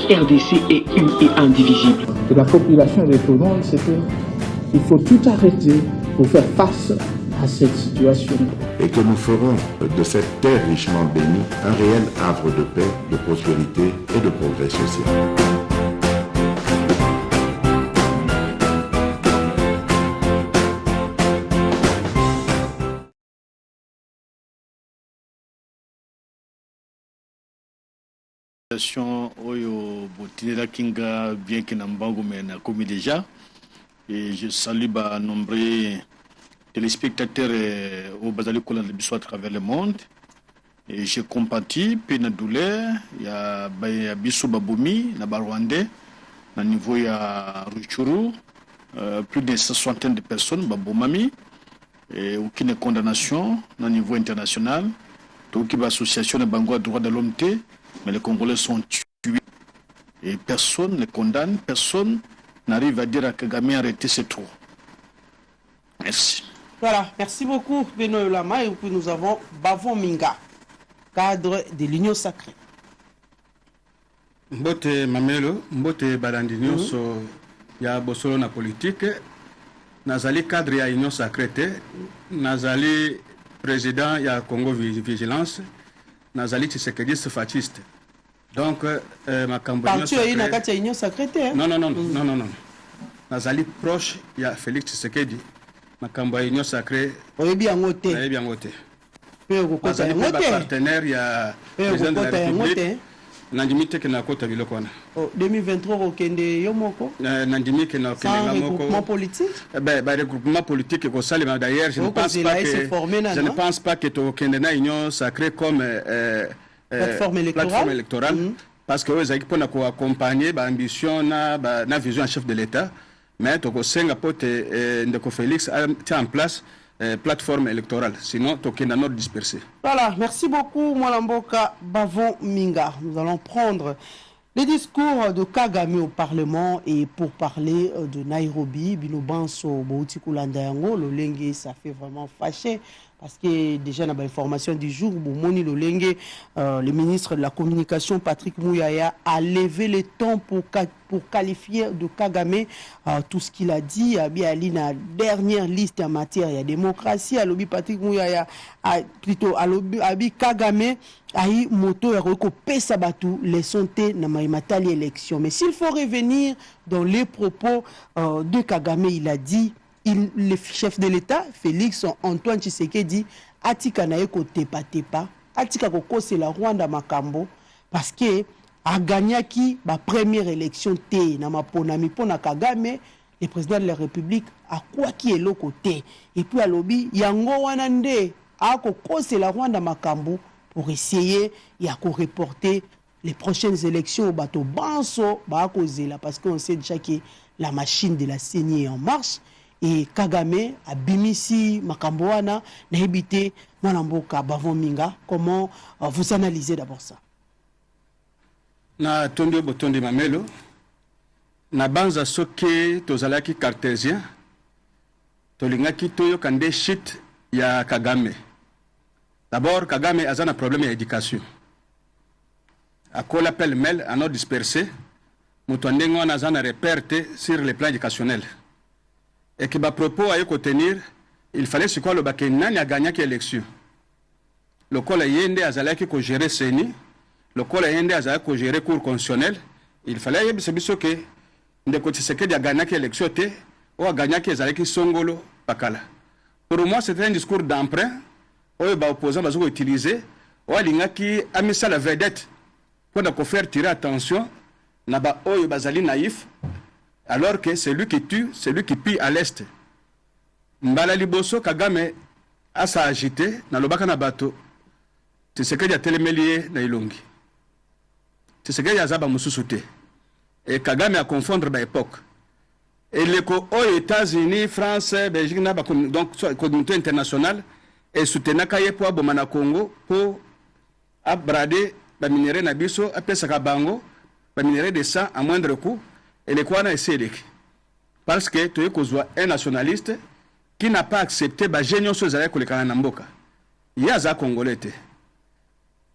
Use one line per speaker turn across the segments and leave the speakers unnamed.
RDC est une et indivisible.
Et la population répondante, c'est qu'il faut tout arrêter pour faire face à cette situation.
Et que nous ferons de cette terre richement bénie un réel havre de paix, de prospérité et de progrès social.
Oyo Botinera Kinga bien que Nambango mena commis déjà et je salue nombreux téléspectateurs au Bazali Kolan de Bissau à travers le monde et je compatis pena douleur il y a Bissau Baboumi na Rwandais na niveau ya Ruchuru plus de 160 de personnes babomami et aucune condamnation na niveau international donc il y a association de Bango droit de l'homme. Mais les Congolais sont tués et personne ne condamne, personne n'arrive à dire à Kagame arrêtez, c'est trop. Merci.
Voilà, merci beaucoup Benoît Lama. Et puis nous avons Bavon Minga, cadre de l'Union Sacrée.
Mbote Mamelo, Mbote Balandinio, ya Bosolo na politique, Nazali cadre ya Union Sacrée, Nazali président ya Congo Vigilance, Nazali Tshisekedi fasciste. Donc, ma campagne.
Tu es une Union Sacrée?
Non. Nazali proche, il y a Félix Tshisekedi. Ma campagne Union Sacrée.
Oui, bien voté.
Oui, bien voté.
Nazali
partenaire, il y a président de la République. Nandimi te na kota biloko wana.
2023 okende yomoko.
Nandimi ke na okende
ngamoko. Regroupement politique?
Regroupement politique ko salima d'ailleurs, je ne pense pas que to okende na Union Sacrée comme
plateforme électorale.
Parce que eux ont pour nous accompagner l'ambition na vision en chef de l'État, mais to ko senga pote ndeko Félix a mis en place plateforme électorale, sinon token dans notre dispersé.
Voilà, merci beaucoup Mwalamboka Bavon Minga. Nous allons prendre les discours de Kagame au Parlement et pour parler de Nairobi, Binobanso Boutikulanda Yango, le Lengue, ça fait vraiment fâcher. Parce que déjà dans l'information du jour, Boumoni Lolenge, le ministre de la Communication, Patrick Mouyaya, a levé les temps pour qualifier de Kagame tout ce qu'il a dit. Ali na dernière liste en matière de démocratie. Alobi Patrick Mouyaya, plutôt Alobi Kagame, aïe moto eroko pesa batu les santé na maimatali élection. Mais s'il faut revenir dans les propos de Kagame, il a dit. Le chef de l'État, Félix Antoine Tshisekedi, atika na eko tepa, atika koko c'est la Rwanda Makambo, parce que a gagné qui la première élection té na maponami pona Kagame, le président de la République a quoi qui est le côté et puis à lobby yango wanande a koko c'est la Rwanda Makambo pour essayer ya ko reporter les prochaines élections au bateau Banso ba kozela parce qu'on sait déjà que la machine de la CENI est en marche. Et Kagame a bimisi Makamboana n'a habité Mwalamboka Bavon Minga. Comment vous analysez d'abord ça?
Na tondi botondi mamelo na banza soke tozalaki cartésien tolingaki toyo kande shit ya Kagame. D'abord Kagame a un problème d'éducation. À quoi l'appelle Mel à notre dispersé, Moutouandengo a un reperte sur le plan éducationnel. Et que à propos à tenir, il fallait ce quoi le Bakenani a gagné l'élection. Le col Yende a zalaki ko gérer Seni, le col Yende a zalaki ko gérer cour constitutionnel. Il fallait c'est biso que ndeko Tshisekedi a gagné l'élection te ou a gagné que zalaki Songolo Bakala. Pour moi c'était un discours d'emprunt. Oyo ba opposant bazo utiliser ou alingaki a mis ça la vedette pour ne faire tirer attention na ba oyo bazali naïf. Alors que c'est lui qui tue, c'est lui qui pille à l'est. Mbala liboso Kagame a sa agité na lobaka na bato. Tshisekedi a telemelié na ilongi. Tshisekedi a zaba mususute. Et Kagame a confondre ba époque. Et les aux États-Unis, France, Belgique, donc communauté internationale et soutenir kaye pour abomana Congo pour abrader ba minerai na biso apesa kabango ba minerai de sang à moindre coût. Et les quoi essayé parce que tu es un nationaliste qui n'a pas accepté la génion sur les Canadiens Namboka. Il y a un Congolais.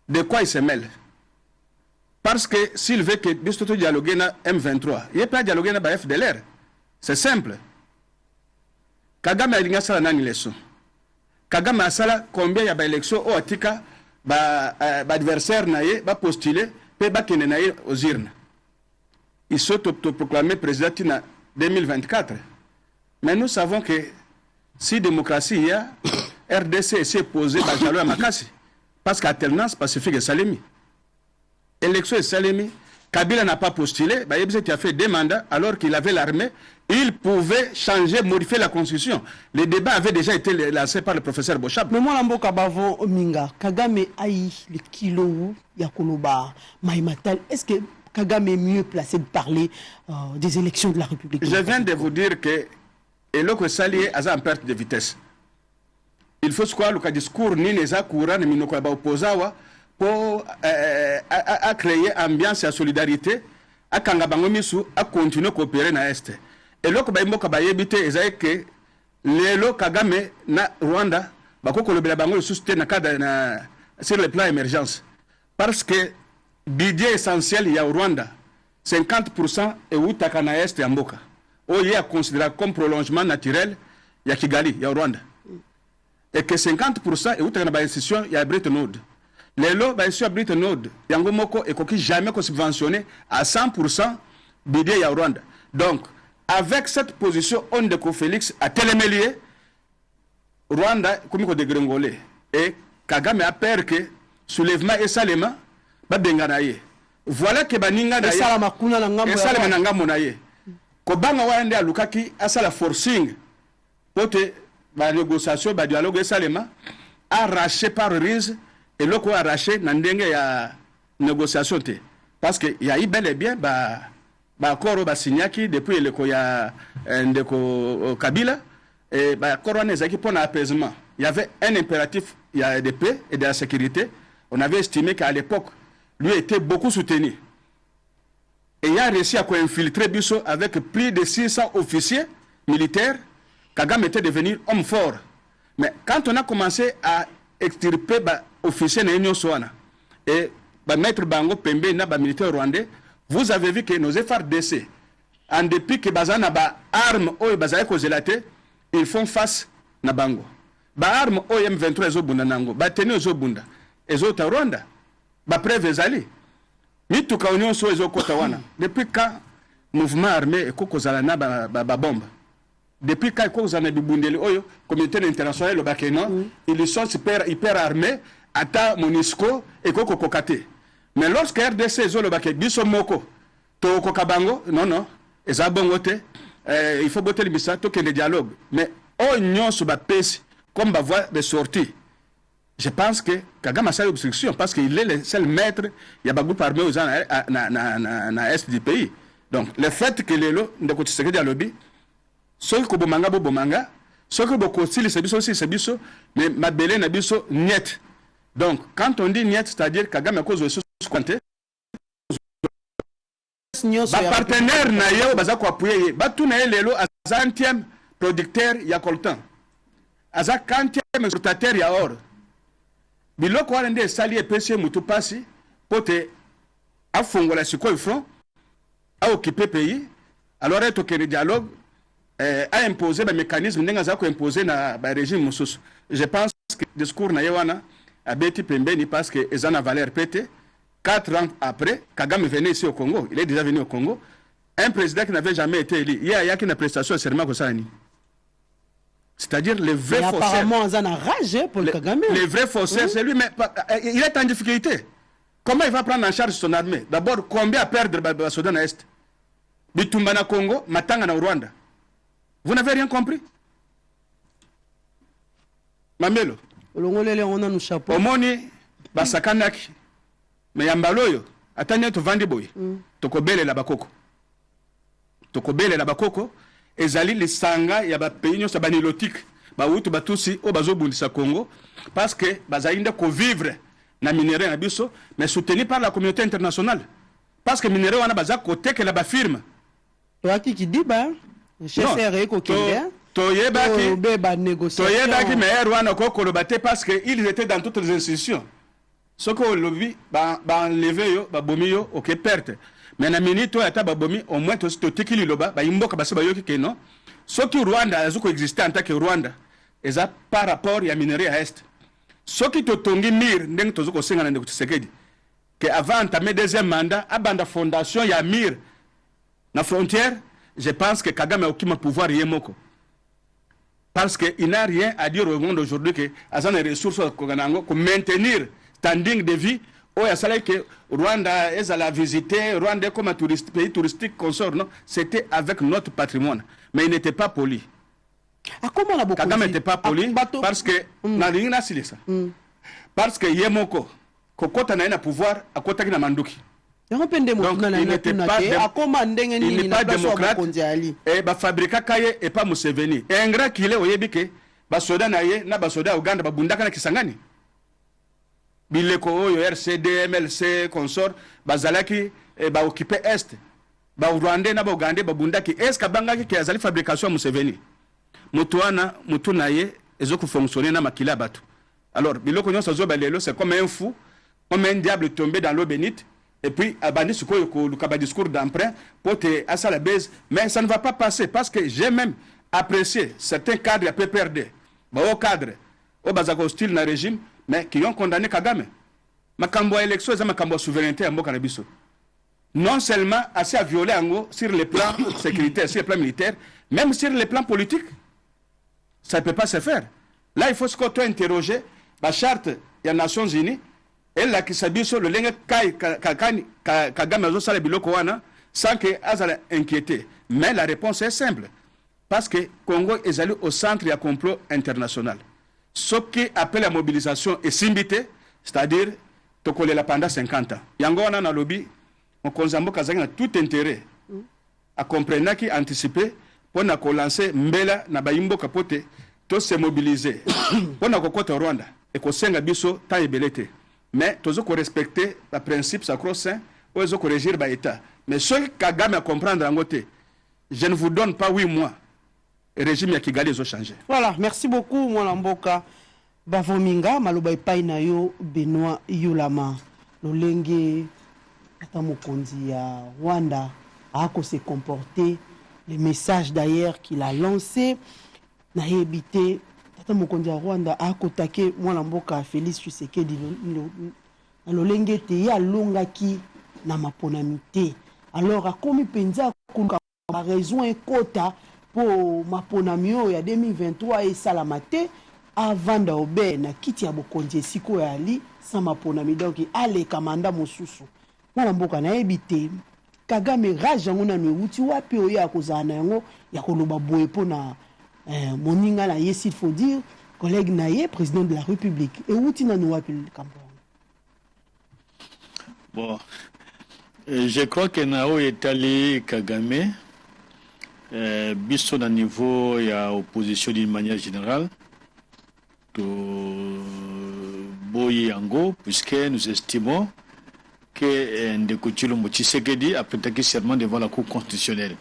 De quoi il se mêle? Parce que s'il veut que biso dialoguer na M23, il peut dialoguer na FDLR. C'est simple. Kagame a linga sala nani leçon. Kagame a sala combien ya ba élection o atika ba adversaire na ye ba postuler pe ba kene na ye aux urnes. Il s'auto-proclamé président en 2024. Mais nous savons que si démocratie il y a, RDC s'est posé Bajalo à Makassi. Parce qu'alternance pacifique est Salemi. Élection est Salemi. Kabila n'a pas postulé. Il a fait des mandats alors qu'il avait l'armée. Il pouvait changer, modifier la constitution. Les débats avaient déjà été lancés par le professeur Bochab.
Mais moi, Lamboka Bavon Minga, Kagame aïe le kilo Yakoloba, Maïmatal. Est-ce que Kagame est mieux placé de parler des élections de la République?
Je viens de vous dire que Eloko Salié a en perte de vitesse. Il faut quoi le discours ni les courants ni minoko opposawa pour à créer ambiance et solidarité à Kangabango Misu à continuer à coopérer na est. Eloko ba imboka ba yebite ezaye que lelo Kagame na Rwanda bakoko lobela bango le soutien na cadre na sur le plan émergence parce que budget essentiel il y a au Rwanda 50% et utaka na est ya mboka. Il est considéré comme prolongement naturel il y a Kigali il y a au Rwanda. Et que 50% et où tu as une institution, il y a Bretton Woods. Les lots, il y a Bretton Woods. Il y a un moko et qui jamais subventionné à 100% budget au Rwanda. Donc, avec cette position, on de Félix à Télémélier, Rwanda, comme il y a et Kagame a peur que soulèvement et Salema, va benganaye. Voilà que Baninga na
Salama kuna na ngambo.
Et Salema na ngambo na ye. Kobanga waende a Lukaki, a sala forcing. Pote, la négociation, le dialogue Salema arraché par Riz et l'autre arraché dans la négociation. Parce qu'il y a eu bel et bien accord Signaki depuis le Kabila et accord pour l'apaisement. Il y avait un impératif de paix et de la sécurité. On avait estimé qu'à l'époque, lui était beaucoup soutenu. Et il a réussi à infiltrer Bissot avec plus de 600 officiers militaires. Kagame était devenu homme fort. Mais quand on a commencé à extirper les officiers de l'Union Soana et mettre Bango Pembe na militaire rwandais, vous avez vu que nos FARDC, en dépit que les armes ou les ils font face à Bango. Les armes ou M23 sont bundanango, les tenues sont bunda, les autres Rwanda, les preuves ezali. Ni tout cas Union Soana sont kotawana. Depuis quand mouvement armé et kokozala na bombe. Depuis quand vous avez dit le communauté internationale, le Bakeno, ils sont hyper armés, à Monisco et Koko Kokate. Mais lorsque RDC est le Baké, Bissomoko, Toko Kabango, non, et Zabongote, il faut botter le misato que le dialogue. Mais on sur la paix, comme la voie de sortie. Je pense que Kagame a cette obstruction parce qu'il est le seul maître, il y a beaucoup armé aux gens à l'est du pays. Donc, le fait que les lots de côté de dialogue, ceux qui bomanga bomanga, ceux qui bokosili c'est biso, mais ma belé na biso niet. Donc quand on dit niet, c'est-à-dire Kagame cause de sous-compté. Ba partenaire na yo baza ko appuyer, ba tout na lelo a 100e producteur ya coltan. Aza 40e exportateur ya or. Biloko walende sali PC mutu pasi pote afongola siko front a occuper pays. Alors est au dialogue a imposé des mécanismes qui imposé dans le régime Moussous. Je pense que le discours na Yawana a été pembeni parce que ils ont une valeur pété. 4 ans après, Kagame venait ici au Congo. Il est déjà venu au Congo. Un président qui n'avait jamais été élu. Il y a une prestation de serment comme ça. C'est-à-dire les vrais faussaires.
Apparemment, ils ont rage pour le Kagame.
Les vrais faussaires, c'est lui, mais il est en difficulté. Comment il va prendre en charge son armée? D'abord, combien à perdre le Soudan Est? Bitumbana Congo, Matanga na Rwanda. Vous n'avez rien compris? Mamelo. Omoni basakanaki. Mais yambaloyo atanya to vandiboy. Tokobele la bakoko. Tokobele la bakoko ezali lisanga ya ba pays nyo sabanilotique. Ba wutu batusi o bazobundisa Congo parce que bazainde ko vivre na minerai na biso mais soutenu par la communauté internationale. Parce que minerai wana baza côté que la ba firme.
Toi qui dit ba
Toyebaki mais Rwanda ko kolobate parce que ils étaient dans toutes les institutions. Ce que lobby, enlever yo, bomi yo, ok, perte. Mais na minute to ata bomi, au moins to teki liloba, imboka basi ba yoki ke non. Ce qui Rwanda azuko exister en tant que Rwanda, eza par rapport ya minerai à est. Ce qui to tongi mir ndeng to zuko senga na ndeko Tshisekedi. Que avant d'entamer deuxième mandat, abanda fondation ya mir na frontière, je pense que Kagame a aucun pouvoir yemoko. Parce qu'il n'a rien à dire au monde aujourd'hui que Azan les ressources pour maintenir standing de vie. Oh, il y a que Rwanda est à la visiter, Rwanda comme un pays touristique consort, non? C'était avec notre patrimoine. Mais il n'était pas poli. Kagame n'était pas poli parce que parce que Yemoko, Kokota n'a un pouvoir à côté de Manduki. Donc il n'était pas démocrate et fabriquer Kaye et pas Museveni. Et un grand qu'il est au Yébike, Basoda Naye, na Basoda Uganda, Babundaka na Kisangani. Bileko Oyo, RCD, MLC, consort, Bazalaki, et ba occupé Est. Ba Rwanda na Bagande, Babundaki, est-ce qu'Abangaki qui a zali fabrication Museveni? Mutuana, Mutunaye, et Zoku fonctionner na Makila Batu. Alors, Biloko Nyon Sazo Balelo, c'est comme un fou, comme un diable tombé dans l'eau bénite. Et puis, abandonner ce que discours d'emprunt pour te à la base. Mais ça ne va pas passer parce que j'ai même apprécié certains cadres à PPRD, au cadre, au bazako hostile dans le régime, mais qui ont condamné Kagame. Makambo élection, c'est Makambo souveraineté à Mokanabiso. Non seulement assez à violer sur le plan sécuritaire, sur le plan militaire, même sur le plan politique, ça ne peut pas se faire. Là, il faut se interroger la charte des Nations Unies. Et là, qui s'habille sur le linge Kagame Sala Biloko wana sans que Azala inquiété. Mais la réponse est simple. Parce que Congo est allé au centre du complot international. Ce qui appelle la mobilisation est simbité, c'est-à-dire Tokole la pendant 50 ans. Yango wana na lobby, on konzambo Kazaki a tout intérêt à comprendre qui anticiper pour na lancer mbela na bayimbo kapote to se mobiliser. Pour na kokota Rwanda et ko senga biso ta ebelete. Mais tous qu'on respecter le principe sacro-saint, ou ils ont corrigé l'État. Mais ce que Kagame a comprendre en côté, je ne vous donne pas 8 mois. Le régime a Kigali a changé.
Voilà, merci beaucoup, Mwalamboka. Bavominga, Maloba Paina yo, Benoît Yulama. Lolenge, Atamokondi ya Rwanda, a se comporter. Les messages d'ailleurs qu'il a lancés, n'a évité. Mokonzi Rwanda a kotake mwana mboka Félix Tshisekedi lolenge te ya longaki na maponamité. Alors a komi penza kuka raison ekota pour maponamio ya 2023 et salamate avant d'obé na kiti ya bokonzi siko ya ali sans maponami donc ale kamanda mosusu. Mwana mboka na ebité Kagame rage ngona no wuti wapi oya kozana yango ya koloba boye pona Moninga na yes, il faut dire, collègue Naye, président de la République. Et où tu n'as pas pu le campagne?
Bon, je crois que Nao est allé Kagame, biso na niveau il y a opposition d'une manière générale, de Boyi Ango, puisque nous estimons que Ndekutilo Tshisekedi a prêté serment devant la Cour constitutionnelle.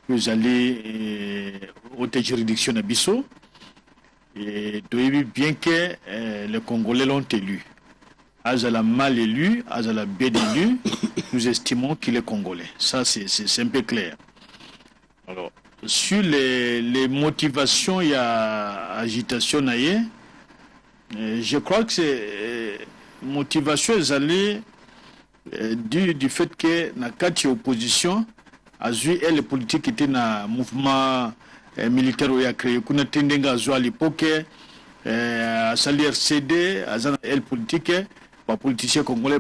Vous allez aux juridictions d'Abisso et bien que les Congolais l'ont élu. Azala mal élu, Azala bien élu, nous estimons qu'il est Congolais. Ça, c'est un peu clair. Alors, sur les motivations, il y a agitation, je crois que c'est motivation, ils du fait que dans la opposition, et les politiques étaient dans le mouvement militaire où il a créé. Kuna tendenga à l'époque, à salir RCD, à la politique, les politiciens congolais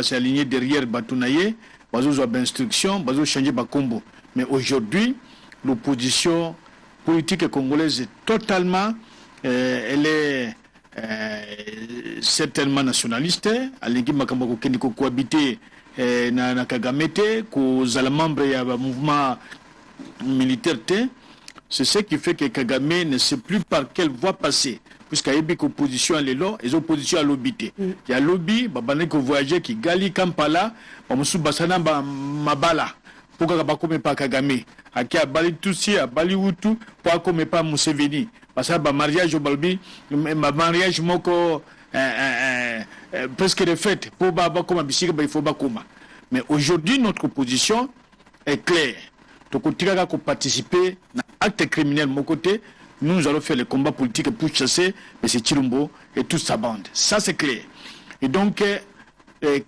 s'aligner derrière Batounaye, ils ont instruction, ils ont changé de combo. Mais aujourd'hui, l'opposition politique congolaise est totalement, elle est certainement nationaliste. Alingi Makambako Kendiko cohabiter na Kagamete, qu'aux membres il y a un mouvement militaire. C'est ce qui fait que Kagame ne sait plus par quelle voie passer. Puisqu'il y a une opposition à l'élo, et opposition à l'obité. Il y a lobby, il y a voyager qui gali Kampala, il y a Mabala. Pourquoi il n'y a pas Kagame? Il y a Bali Tutsi, à Bali Hutu, pourquoi il n'y a pas Museveni? Parce que le mariage au Balbi, le mariage moko presque refaite pour Baba Koma Bisika, il faut Bakoma. Mais aujourd'hui, notre position est claire. Donc, on a participer à l'acte criminel de mon côté. Nous allons faire le combat politique pour chasser M. Chilombo et toute sa bande. Ça, c'est clair. Et donc,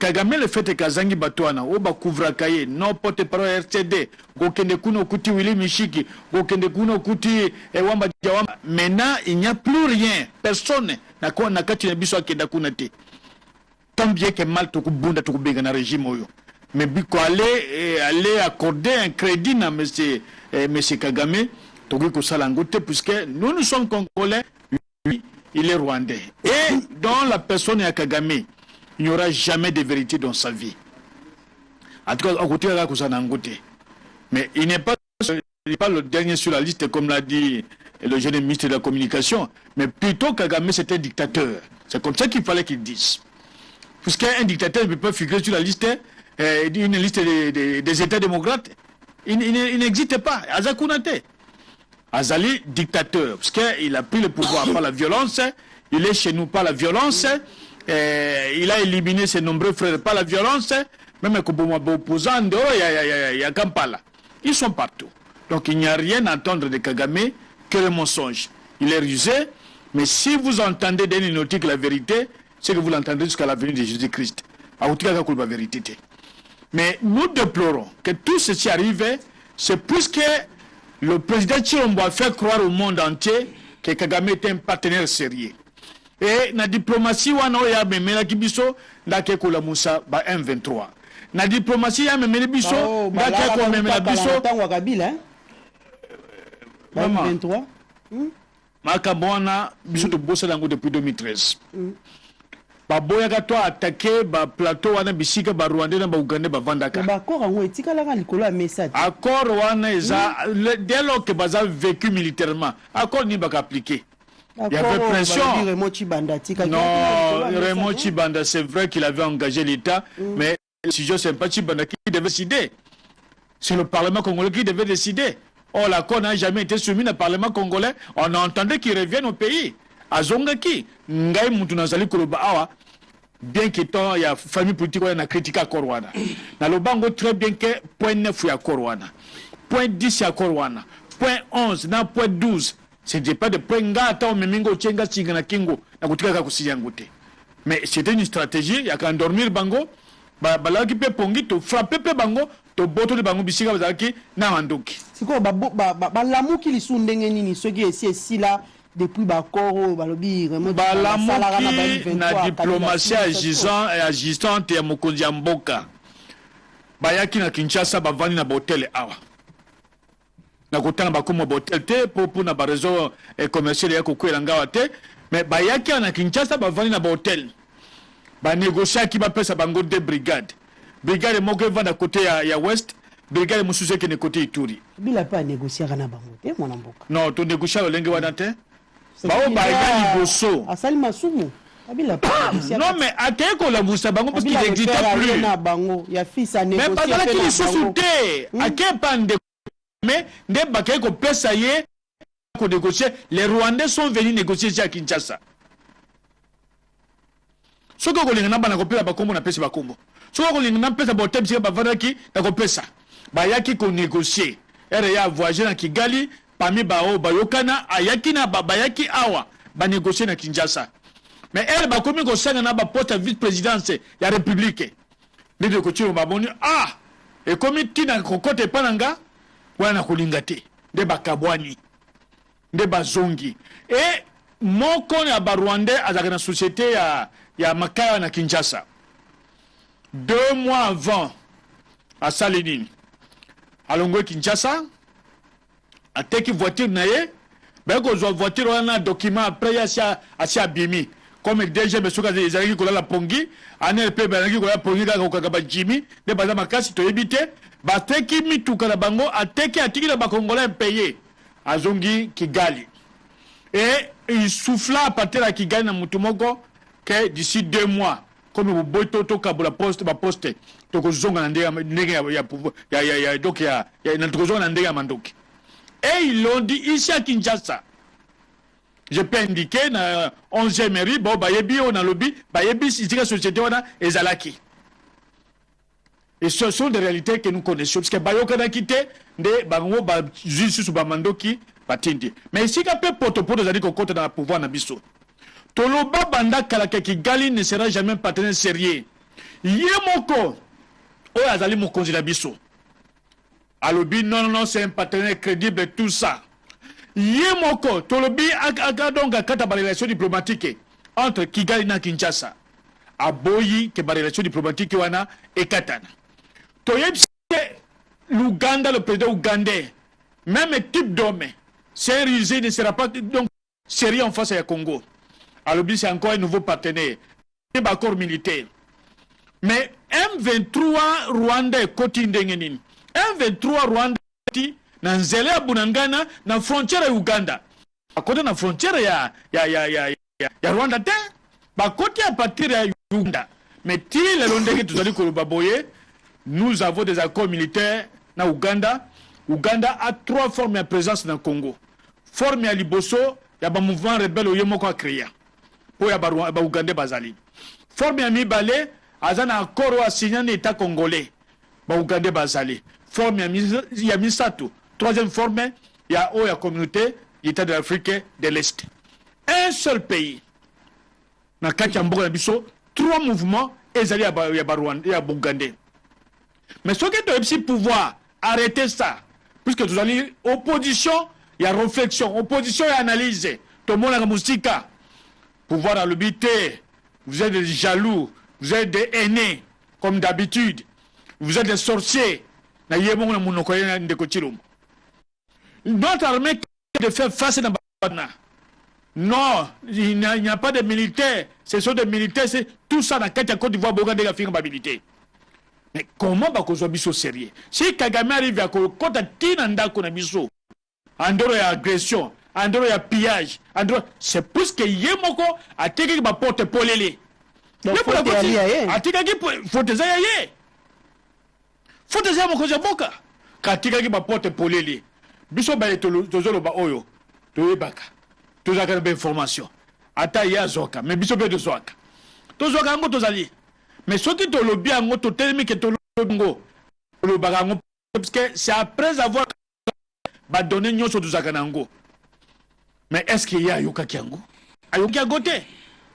Kagame, le fait que Zangi Batouana, Oba Kouvra Kaye, non porte-parole RCD, Gokende Kuno Kuti Willy Mishiki, Gokende Kuno Kuti Wamba Diawamba. Maintenant, il n'y a plus rien. Personne n'a quoi n'a qu'à tuer Bissou Kenda Kunate. Tant bien que mal, tu bunda tu béga na régime oyo. Mais biko aller accorder un crédit à monsieur Kagame, tu ko salangote puisque nous sommes congolais, lui il est rwandais. Et dans la personne de Kagame, il n'y aura jamais de vérité dans sa vie. En tout cas, à côté de Kusanangote. Mais il n'est pas le dernier sur la liste, comme l'a dit le jeune ministre de la Communication, mais plutôt Kagame c'était un dictateur. C'est comme ça qu'il fallait qu'il dise. Puisqu'un dictateur ne peut pas figurer sur la liste, une liste des États démocrates, il n'existe pas. Azakunate. Azali, dictateur, parce qu'il a pris le pouvoir par la violence, il est chez nous par la violence, il a éliminé ses nombreux frères par la violence, même les opposants, il y a Kampala. Ils sont partout. Donc il n'y a rien à entendre de Kagame que le mensonge. Il est rusé, mais si vous entendez d'un nautique la vérité, c'est que vous l'entendez jusqu'à la venue de Jésus-Christ. La vérité. Mais nous déplorons que tout ceci arrive, c'est puisque le président Chilombo a fait croire au monde entier que Kagame était un partenaire sérieux. Et la diplomatie, il y a même Kibiso, la Kekola Moussa, M23. La diplomatie, il y a même Biso, la Kekola même la Biso. M23. Makabona, Biso de Bossalango depuis 2013. Baboyaka to attaqué ba plateau wana bisika ba Rwanda na ba Uganda ba vandaka.
Ba accord ngo etikala ka likolo ya message.
Accord wana eza dès lors que baza vécu militairement, accord ni ba appliqué. Il y avait pression. Non, Raymond Chibanda, c'est vrai qu'il avait engagé l'État, mais si je ne sais pas Chibanda qui devait décider. C'est le Parlement congolais qui devait décider. Or, l'accord n'a jamais été soumis au Parlement congolais. On entendait qu'il revienne au pays. Azongaki, Ngai Moutounazali Koloba Awa, bien qu'il y a famille politique qui a critiqué à Korwana. Dans le bango, très bien que point 9 à Korwana, point 10 à Korwana, point 11, na point 12. Ce n'est pas de point ngata ou memingo tchenga tchingana kingo, na kutika kusiyangote. Mais c'était une stratégie, il y a qu'à endormir bango, balaki pe pongi, to frapper pe bango, to boto de bango bisika bazaki, na mandoki.
C'est quoi, l'amour qui les sont nini, ceux qui essaient ici là, depuis Bakoro, Balobi,
Balamuki, na diplomatie agissante ya mokonzi ya mboka. Bayaki na Kinshasa, bavani na botel awa. Na kotanga bakumo botel te, pour na réseau commercial ya kokwela ngawa te, mais bayaki na Kinshasa, bavani na botel. Ba négocier ki ba pesa bango de brigade. Brigade moko va na côté ya ouest, brigade musuze ki ne côté Ituri.
Bila pas négocier na bango te, mon amboka.
Non, to négocier le lenge wana te. Bao baïga liboso.
Asali masumu.
Non mais atteint qu'on la moussa bango parce qu'il n'existe plus. Mais pas dans qui sous-souté. À quel pan de mais des baquets qu'on peut sailler qu'on négocie. Les Rwandais sont venus négocier à Kinshasa. Ce que vous n'a pas compris la bakombo na pesa bakombo. Ce que vous n'a pas pesa botem si ba vandaki na kopesa. Ba yaki qu'on négocie. RA voyager dans Kigali. Parmi bao bayokana ayaki na babayaki awa ba négocier na Kinshasa. Mais elle ba komi ko sanga na ba poste vice-présidence ya république. Ndi de ko tiro baboni et komi tina kokote pananga wana kulingate de bakabwani de bazongi et moko na ba Rwandais azaka na société ya makaya na Kinshasa. 2 mois avant à Salinine alongo Kinshasa ateki voiture naye ben ko zo voiture wana document après ya asia bimi comme DG besoka ezalaki kola la pongi ANLP banaki kola pongi ka kokaka Jimmy de baza makasi to ebité bateki mituka na bango ateki atiki na bakongolais payé azongi Kigali et il souffla à partir de Kigali na mutumoko que d'ici 2 mois comme vous boito to kabula poste ba poste to ko zonga na ndenge ya donc ya na to zonga na ndenge ya mandoki. Et ils l'ont dit ici à Kinshasa je peux indiquer na 11e mairie bon bayebi on a lobby bayebi si la société on a ezalaki. Et ce sont des réalités que nous connaissons parce que bayoka na quitté de bango ba justice sous bamandoki batindi. Mais ici ka pe potopoto zali ko côté dans le pouvoir na biso. Toloba banda kalaka Kigali ne sera jamais un partenaire sérieux. Yemoko o azali mokonzi na biso. Alobi non c'est un partenaire crédible tout ça. Yemoko tolobi donc akata ba relation diplomatique entre Kigali na Kinshasa. Aboyi ke ba relation diplomatique wana ekatana. Toyebse l'Ouganda, le président ougandais, même type d'homme, c'est un risé ne sera pas donc sérieux en face à Congo. Alors c'est encore un nouveau partenaire, un accord militaire. Mais M23 Rwanda est côté d'Engenin. M23 Rwanda est dans Zélé Bunangana, dans la frontière à Ouganda. À côté de la frontière, il y a Rwanda, à côté à partir de Ouganda. Mais si les Rwandais qui sont allés Baboye, nous avons des accords militaires dans Ouganda. Ouganda a 3 formes de présence dans le Congo. Forme à Liboso, il y a un mouvement rebelle au Yemoko à créer. Pour y Ouganda Bazali. Forme à Mibale, il y a un accord à signer l'État congolais. Ouganda Bazali. Forme il y a Misato. 3e forme, il y a la communauté, l'État de l'Afrique de l'Est. Un seul pays. Dans Kachambo, 3 mouvements, et il y a Ouganda. Mais ce qui est aussi pouvoir arrêter ça, puisque vous allez opposition, il y a réflexion, opposition et analyse. Tout le monde a musique. Pouvoir à l'obité, vous êtes des jaloux, vous êtes des haineux, comme d'habitude. Vous êtes des sorciers. Notre armée de faire face à la non, il n'y a pas de militaires. Ce sont des militaires, c'est tout ça dans la Côte d'Ivoire, Bouganda, la fiabilité. Mais comment va qu'on soit sérieux? Si Kagame arrive à Kota Tinanda Konabiso, Andoro et agression, Andoro et pillage, c'est plus que Yemoko a tiré ma porte pour les. Il faut des amis que Boka. Katika ma porte pour les. Biso Baye Tozolo Ba Oyo, Toyebaka, Tozaka de information. Ata Yazoka, mais Biso Be de Zoaka. Tozoka Ngo Tozali. Mais ce qui te le bien, parce que c'est après avoir donné une chose de Zaganango. Mais est-ce qu'il y a Yoka Kiango? Ayoka Gote.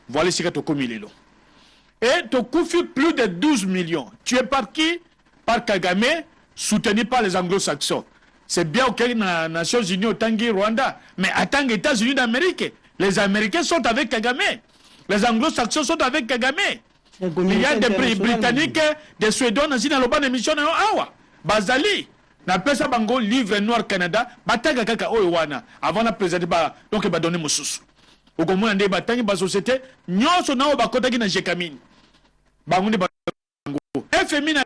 Voilà ce que tu as commis. Et tu as coupé plus de 12 millions. Tu es par qui? Par Kagame, soutenu par les anglo-saxons. C'est bien ok, les Nations Unies, au Tanguy, Rwanda. Mais à Tanguy, États-Unis d'Amérique, les Américains sont avec Kagame. Les anglo-saxons sont avec Kagame. Il y a des Britanniques, des Suédois aussi dans le bas d'émission. Bazali, na pesa bango livre noir Canada, bataga kaka oiwana, avant la présenter, donc il va donner mon sous. Au Congo, on a des sociétés, nous sommes dans le na Jekamine. Bangouni bango. FMI na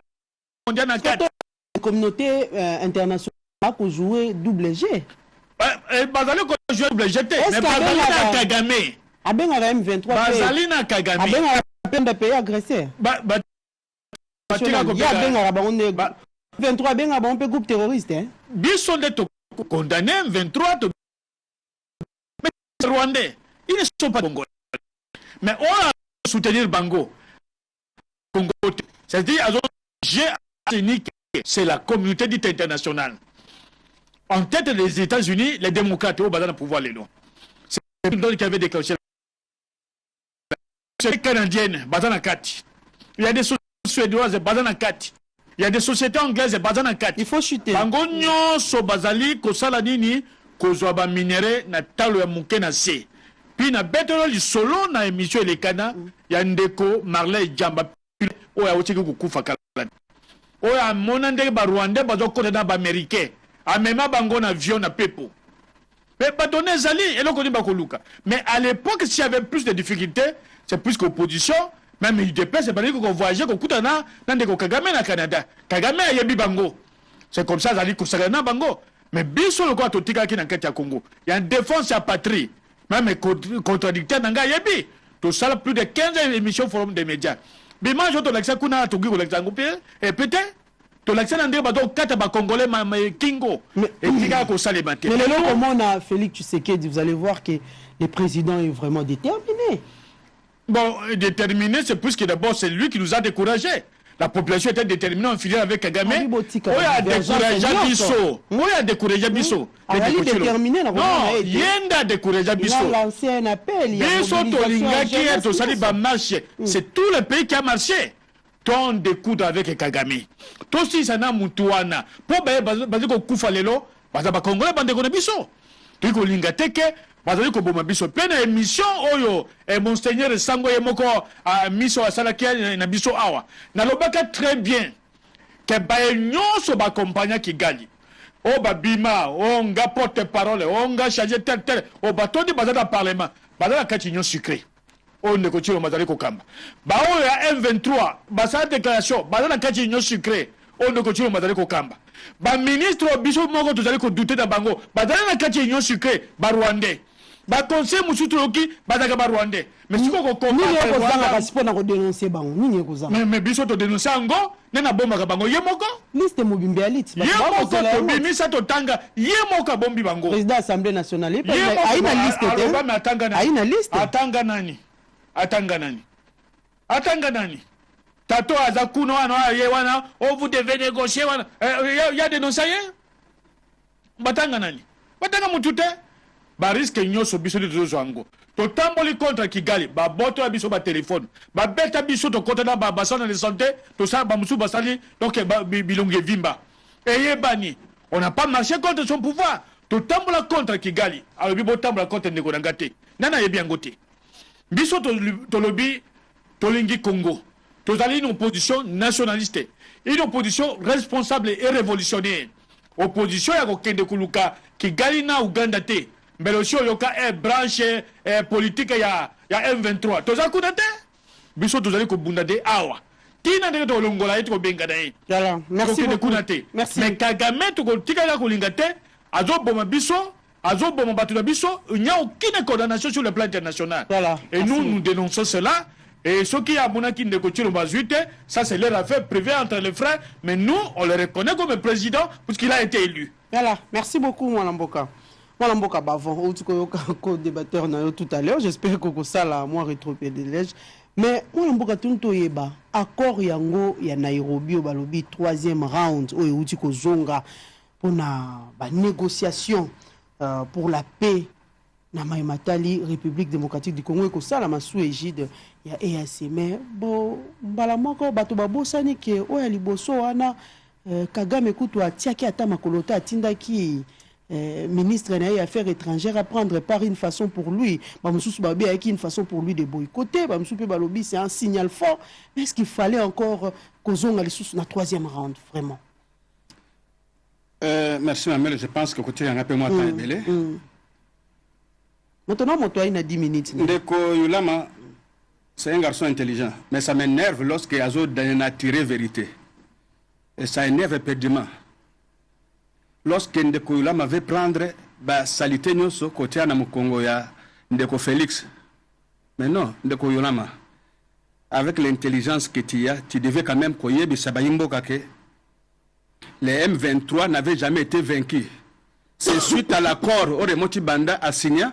mondial na 4.
La communauté internationale pour jouer double G.
Bazali ko jouer double G, mais Bazali na Kagame.
Abenga M23.
Bazali na Kagame.
Peine de pays agressé. Il y a 23 benga bon groupe terroriste hein.
Bison de condamné 23 de Rwandais. Ils ne sont pas congolais. Mais on a soutenir Bango. Congo. C'est-à-dire c'est la communauté dite internationale. En tête des États-Unis, les démocrates au bazar pouvoir les noms. C'est eux qui avaient déclenché sociétés canadiennes, Bazana 4. Il y a des sociétés suédoises, Bazana 4. Il y a des sociétés anglaises, Bazana 4.
Il faut chuter.
Bango nyonso bazali kosala nini kozwa ba minéraux na talo ya muke na se. Puis na betelo li solo na émission elekana ya ndeko Marley Jamba oya otiki kukufa kala. Oya mona ndenge ba Rwanda bazokota na ba américain. Amema bango na avion na pepo. Mais pas donner Zali et l'on connaît pas Koluka. Mais à l'époque, s'il y avait plus de difficultés, c'est plus qu'opposition, même UDP, c'est pas dire qu'on voyageait, qu'on coûte dans des Kagame na Canada. Kagame a yebi bango. C'est comme ça, Zali Kousagana bango. Mais biso le quoi totika qui n'a qu'à Congo. Il y a une défense à patrie. Même contradicteur n'a yebi. Tout ça, plus de 15 émissions forum des médias. Mais moi, je te l'excès qu'on a tout gué, et peut-être, To l'accent andé bato kata ba congolais ma kingo. Et tika ko sale maté.
Mais le comment on a Félix Tshisekedi, vous allez voir que le président est vraiment déterminé.
Bon, déterminé, c'est plus que d'abord c'est lui qui nous a découragés. La population était déterminée en filière avec Kagame.
Oui,
a découragé Bisso. Oui, a découragé Bisso.
Il est déterminé.
Non, Yenda a découragé Bisso.
Il a lancé un appel.
Bisso, Tolinga, qui est au Sali marché. C'est tout le pays qui a marché. Ton découdre avec Kagame. Toi aussi, ça n'a moutouana. Pour Baziko Koufalelo, Bazaba Congolais, Bandekone Bisso. Tu ko linga teke. Bazali ko boma biso pe na émission oyo monseigneur Sango Yemoko a miso asala ki na biso awa na lobaka très bien que ba nyonso ba compagnie ki gali o ba bima o nga porte parole o nga charger tel o ba todi bazala parlement bazala kati nyon sucré o ne ko tiro bazali ko kamba ba o ya M23 ba sa déclaration bazala kati nyon sucré o ne ko tiro bazali ko kamba ba ministre biso moko tozali ko douter na bango bazala kati nyon sucré ba rwandais ba conseil musutu loki bazaka ba rwandais mais siko ko ko
dénoncer bango nini ko
mais biso to dénoncer ango nena bomba ka bango yemoko
liste mobimbe ya lit
yemoko to bimisa to tanga yemoko bombi bango
président assemblée nationale aina liste te aina liste
atanga nani tato azakuno wana ye wana o vous devez négocier wana ya dénoncer batanga nani batanga mutute ba risque nyoso biso de zoango to tamboli contre Kigali ba boto ya biso ba téléphone ba beta biso to kota na ba basana de santé to ça ba musu basali donc ba bilonge vimba et bani on n'a pas marché contre son pouvoir to tambola contre Kigali alors bi bo tambola contre ndeko ngate nana yebi ngote biso to lobi to lingi Congo to zali une opposition nationaliste une opposition responsable et révolutionnaire opposition ya ko kende kuluka Kigali na Uganda te mais aussi yoka branche politique ya M23 toza kunate biso tozali ko bundade awa tina ndenge to longola yeto ko benga dai
voilà merci beaucoup merci
mais Kagame to ko tika ko lingate azoboma biso azoboma batu na biso nya aucune condamnation sur le plan international
voilà
et nous dénonçons cela et ceux qui a monaki ndeko tiro bazuite ça c'est leur affaire privée entre les frères mais nous on le reconnaît comme président parce qu'il a été élu
voilà merci beaucoup Mwanamboka Voilà mboka bavon ou tu ko débatteur na yo tout à l'heure j'espère que ça là moi rétropédalage mais voilà mboka tunto yeba accord yango ya Nairobi au balobi 3e round oyo uti ko zonga pona ba négociation pour la paix na Matali République démocratique du Congo ko sala sous égide ya EAC mais bon mbala moko bato babosani ke oya liboso wana Kagame kutu atiaki ata makolota atindaki ministre des Affaires étrangères à prendre par une façon pour lui. Avec une façon pour lui de boycotter. C'est un signal fort. Mais est-ce qu'il fallait encore qu'on ait les sous dans la 3e round, vraiment?
Merci, Mamel. Je pense que côté un peu moins temps.
Maintenant, mon toit, il a 10 minutes.
Ndeko Yulama, c'est un garçon intelligent. Mais ça m'énerve lorsqu'il a tiré vérité. Et ça énerve éperdument. Lorsque Ndeko Yulama veut prendre ba salité nyoso côté na Mukongo ya Ndeko Félix. Mais non, Ndeko Yulama, avec l'intelligence que tu as, tu devais quand même koyebi sabayimbo kake. Les M23 n'avaient jamais été vaincus. C'est suite à l'accord Oremoti Banda a signé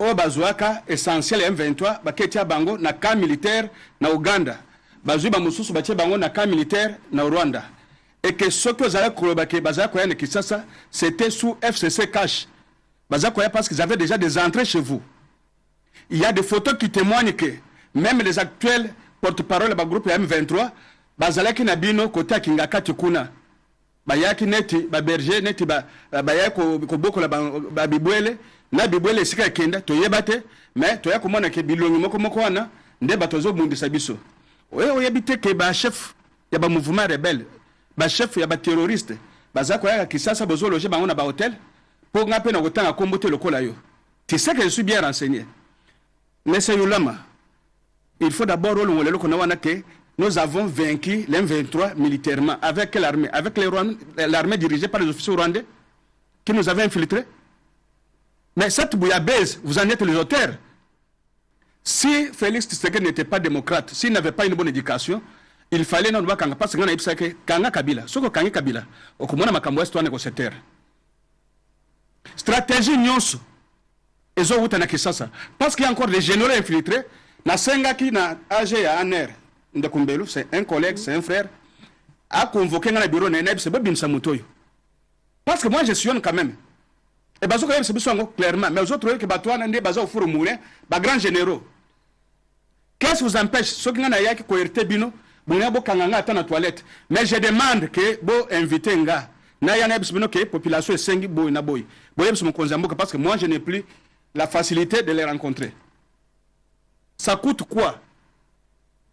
au Bazuaka essentiel M23 baketia bango na camp militaire na Uganda. Bazuba mususu batie bango na camp militaire na Rwanda. Et que ce que vous avez colobake Bazakoya et Kisasa, c'était sous FCC cash. Bazakoya parce qu'ils avaient déjà des entrées chez vous. Il y a des photos qui témoignent que même les actuels porte-parole du groupe M23, Bazalaki Nabino, côté Kingaka Tukuna, Bayaki Neti, Berger Neti, Bayako Koboko, Babibwele, Nabibwele Sika Kenda, Toyebate, mais Toyako Mona Kebilongi Mokomokoana, Ndebatozo Bundisabiso. Oui, habité que ba chef, il y a un mouvement rebelle. Ba chef ya ba terroriste bazako ya Kisasa bozo loger bango na ba hôtel pour ngape na kotanga kombote lokola yo. Tu sais que je suis bien renseigné. Mais c'est Yulama. Il faut d'abord que nous avons vaincu l'M23 militairement avec l'armée, avec l'armée dirigée par les officiers rwandais qui nous avaient infiltrés. Mais cette bouillabaisse, vous en êtes les auteurs. Si Félix Tshisekedi n'était pas démocrate, s'il n'avait pas une bonne éducation, il fallait non bakanga parce que ngana ibisa ke kanga kabila soko kangi kabila okomona makambo ya citoyen négociateur stratégie nyonso ezo wuta na Kisasa parce qu'il y a encore des généraux infiltrés na senga ki na AG ya ANR Ndekumbelu c'est un collègue c'est un frère a convoqué ngana bureau na ibisa babimsa mutoyo parce que moi je sillonne quand même et bazo ko yebisa biso clairement mais aux autres que batwana ndé bazo furu moulin ba grands généraux. Qu'est-ce qui vous empêche ceux qui n'ont pas été cohértés bino buna bo kanganga ata na toilette mais je demande que bo inviter nga na yana bino que population sengi boy na boy boy mon konzamboka parce que moi je n'ai plus la facilité de les rencontrer. Ça coûte quoi?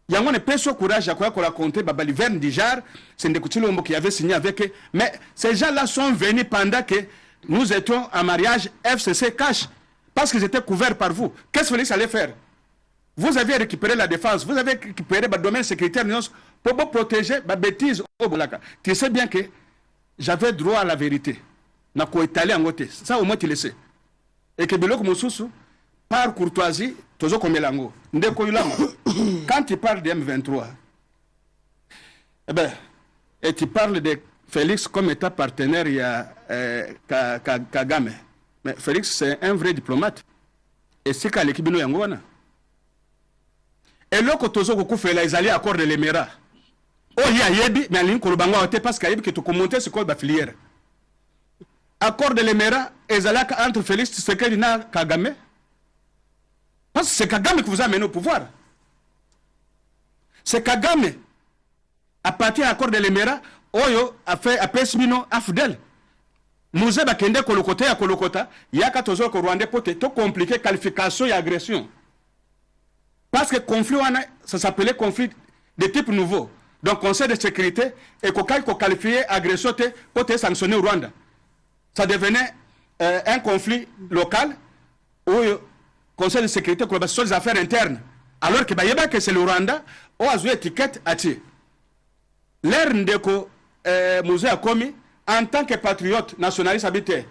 Yango ne peso courage à quoi raconter babali Verne Dijar c'est Ndekutilo qui avait signé avec eux mais ces gens-là sont venus pendant que nous étions en mariage FCC cash parce qu'ils étaient couverts par vous. Qu'est-ce que Félix allait faire? Vous avez récupéré la défense, vous avez récupéré le domaine sécuritaire pour vous protéger la bêtise au Bolaka. Tu sais bien que j'avais droit à la vérité. Na ko italien en côté. Ça au moins tu le sais. Et que Biloko Moussousou, par courtoisie, tozo komelango. Ndeko yulama. Quand tu parles de M23, eh ben, et tu parles de Félix comme état partenaire, il y a Kagame. Mais Félix, c'est un vrai diplomate. Et c'est qu'à l'équipe de Yangwana. Et là, quand tu as fait les alliés accord de l'Émirat, oh, il y a yebi, mais il y a parce qu'il y a que tu commentes ce qu'on va filière. Accord de l'Émirat, et Zalak entre Félix Tshisekedi et Kagame. Parce que c'est Kagame qui vous a amené au pouvoir. C'est Kagame, à partir de l'accord de l'Émirat, Oyo a fait à Pesmino Afdel. Nous avons kende kolokota ya kolokota, il y a 14 ans que Rwanda peut être compliqué qualification et agression. Parce que le conflit, ça s'appelait conflit de type nouveau. Donc, Conseil de sécurité, et qu'on qualifiait agression pour être sanctionné au Rwanda. Ça devenait un conflit local où le Conseil de sécurité sur les affaires internes. Alors que c'est le Rwanda, où a joué étiquette à tirer. L'air ndeko Mouze a commis en tant que patriote nationaliste habité.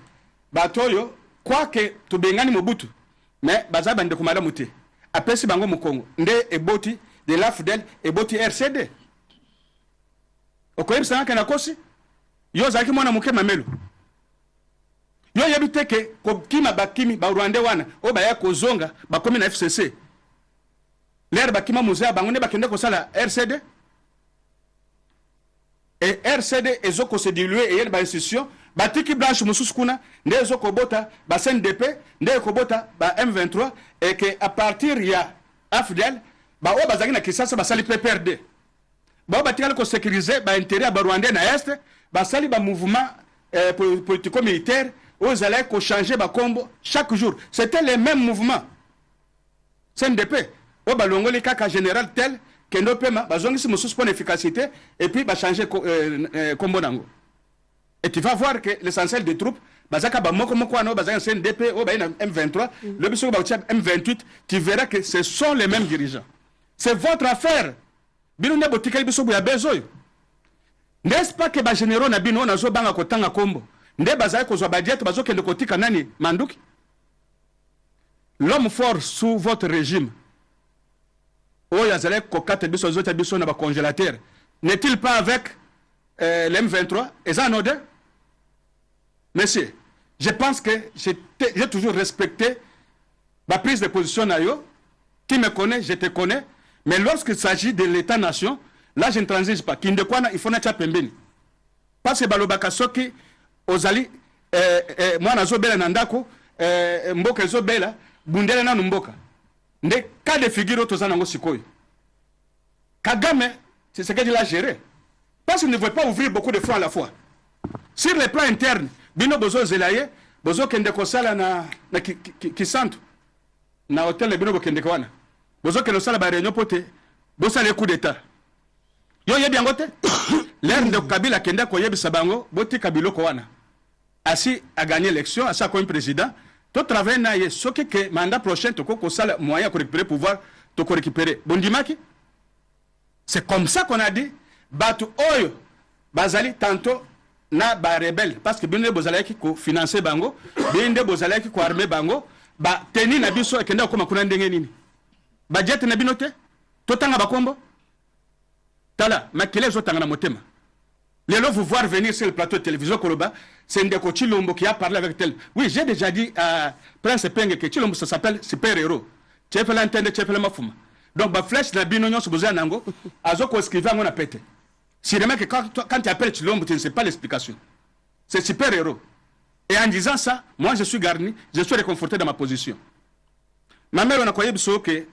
Batoyo, quoi que tu bengani Mobutu, mais Bazaba ndeko madame Mouté. Apesi bango mukongo nde eboti de l'AFDEL eboti RCD okoyebisa naka na kosi yo zaki mwana muke mamelo yo yebite ke kokima bakimi ba Rwanda wana o ba ya kozonga bakomi na FCC l'air bakima musea bango ne bakende kosala RCD et RCD ezoko se diluer et yel ba institution batiki blanche mususu kuna nde ezoko bota ba CNDP nde ekobota ba M23 et que à partir ya AFDEL ba o bazaki na Kisasa ba sali PPRD ba batikala ko sécuriser ba intérêt ba Rwanda na est ba sali ba mouvement politico militaire aux allait ko changer ba combo chaque jour c'était les mêmes mouvements CNDP o ba longoli kaka général tel que no pema ba zongi si mususu pour efficacité et puis ba changer combo nango. Et tu vas voir que l'essentiel des troupes, Bazaka Bamoko Mokwano, Bazaka CNDP, M23, le Bissou M28, tu verras que ce sont les mêmes dirigeants. C'est votre affaire. Biloune Botika Bissou Yabezoy. N'est-ce pas que les généraux Nabino Nazo Banga Kotanga Kombo, Nde Bazaka Kozobadiet, Bazoke de Kotika Nani, Mandouk. L'homme fort sous votre régime, Oyazalek Kokate Bissou Zota Bissou Naba congélateur, n'est-il pas avec l'M23 et ça anodin? Monsieur, je pense que j'ai toujours respecté ma prise de position nayo. Qui me connaît, je te connais. Mais lorsqu'il s'agit de l'État-nation, là je ne transige pas. Kindekwana, il faut n'être pembeni. Parce que Balobaka Soki, Ozali, moi nazo bela nandako, mboka zo bela, bundele na mboka. Nde cas de figure tozana ngo sikoyo. Kagame, c'est ce qu'il a géré. Parce qu'il ne veut pas ouvrir beaucoup de fronts à la fois. Sur le plan interne, Bino Bozo Zelaye, Bozo Kendeko Sala na Kisantu, na hôtel Bino Kendeko wana. Bozo Kendeko Sala ba réunion pote, Bosa le coup d'état. Yo yebi angote, l'air de Kabila Kendeko yebi sabango, Boti Kabilo wana. Asi a gagné l'élection, asi a comme président, to travail na ye, soki que mandat prochain to ko sala moyen pour récupérer pouvoir, to ko récupérer. Bondimaki? C'est comme ça qu'on a dit. Batu oyo bazali tantôt na ba rebelle parce que binde bozalaki ko financer bango binde bozalaki ko armer bango ba teni na biso ekenda ko makuna ndenge nini ba jet na binote totanga bakombo Tala, mais quel est le temps motema? Les gens vous voir venir sur le plateau de télévision Koloba, c'est Ndeko Chilombo qui a parlé avec tel. Oui, j'ai déjà dit à Prince Penge que Chilombo ça s'appelle super-héros. Tu peux l'entendre, tu peux le mafuma. Donc, ma flèche n'a bien non sur besoin nango, azoko escrivant on a pété. Si le mec quand tu appelles Chilombo, tu ne sais pas l'explication. C'est super-héros. Et en disant ça, moi je suis garni, je suis réconforté dans ma position. Ma mère on a croyé que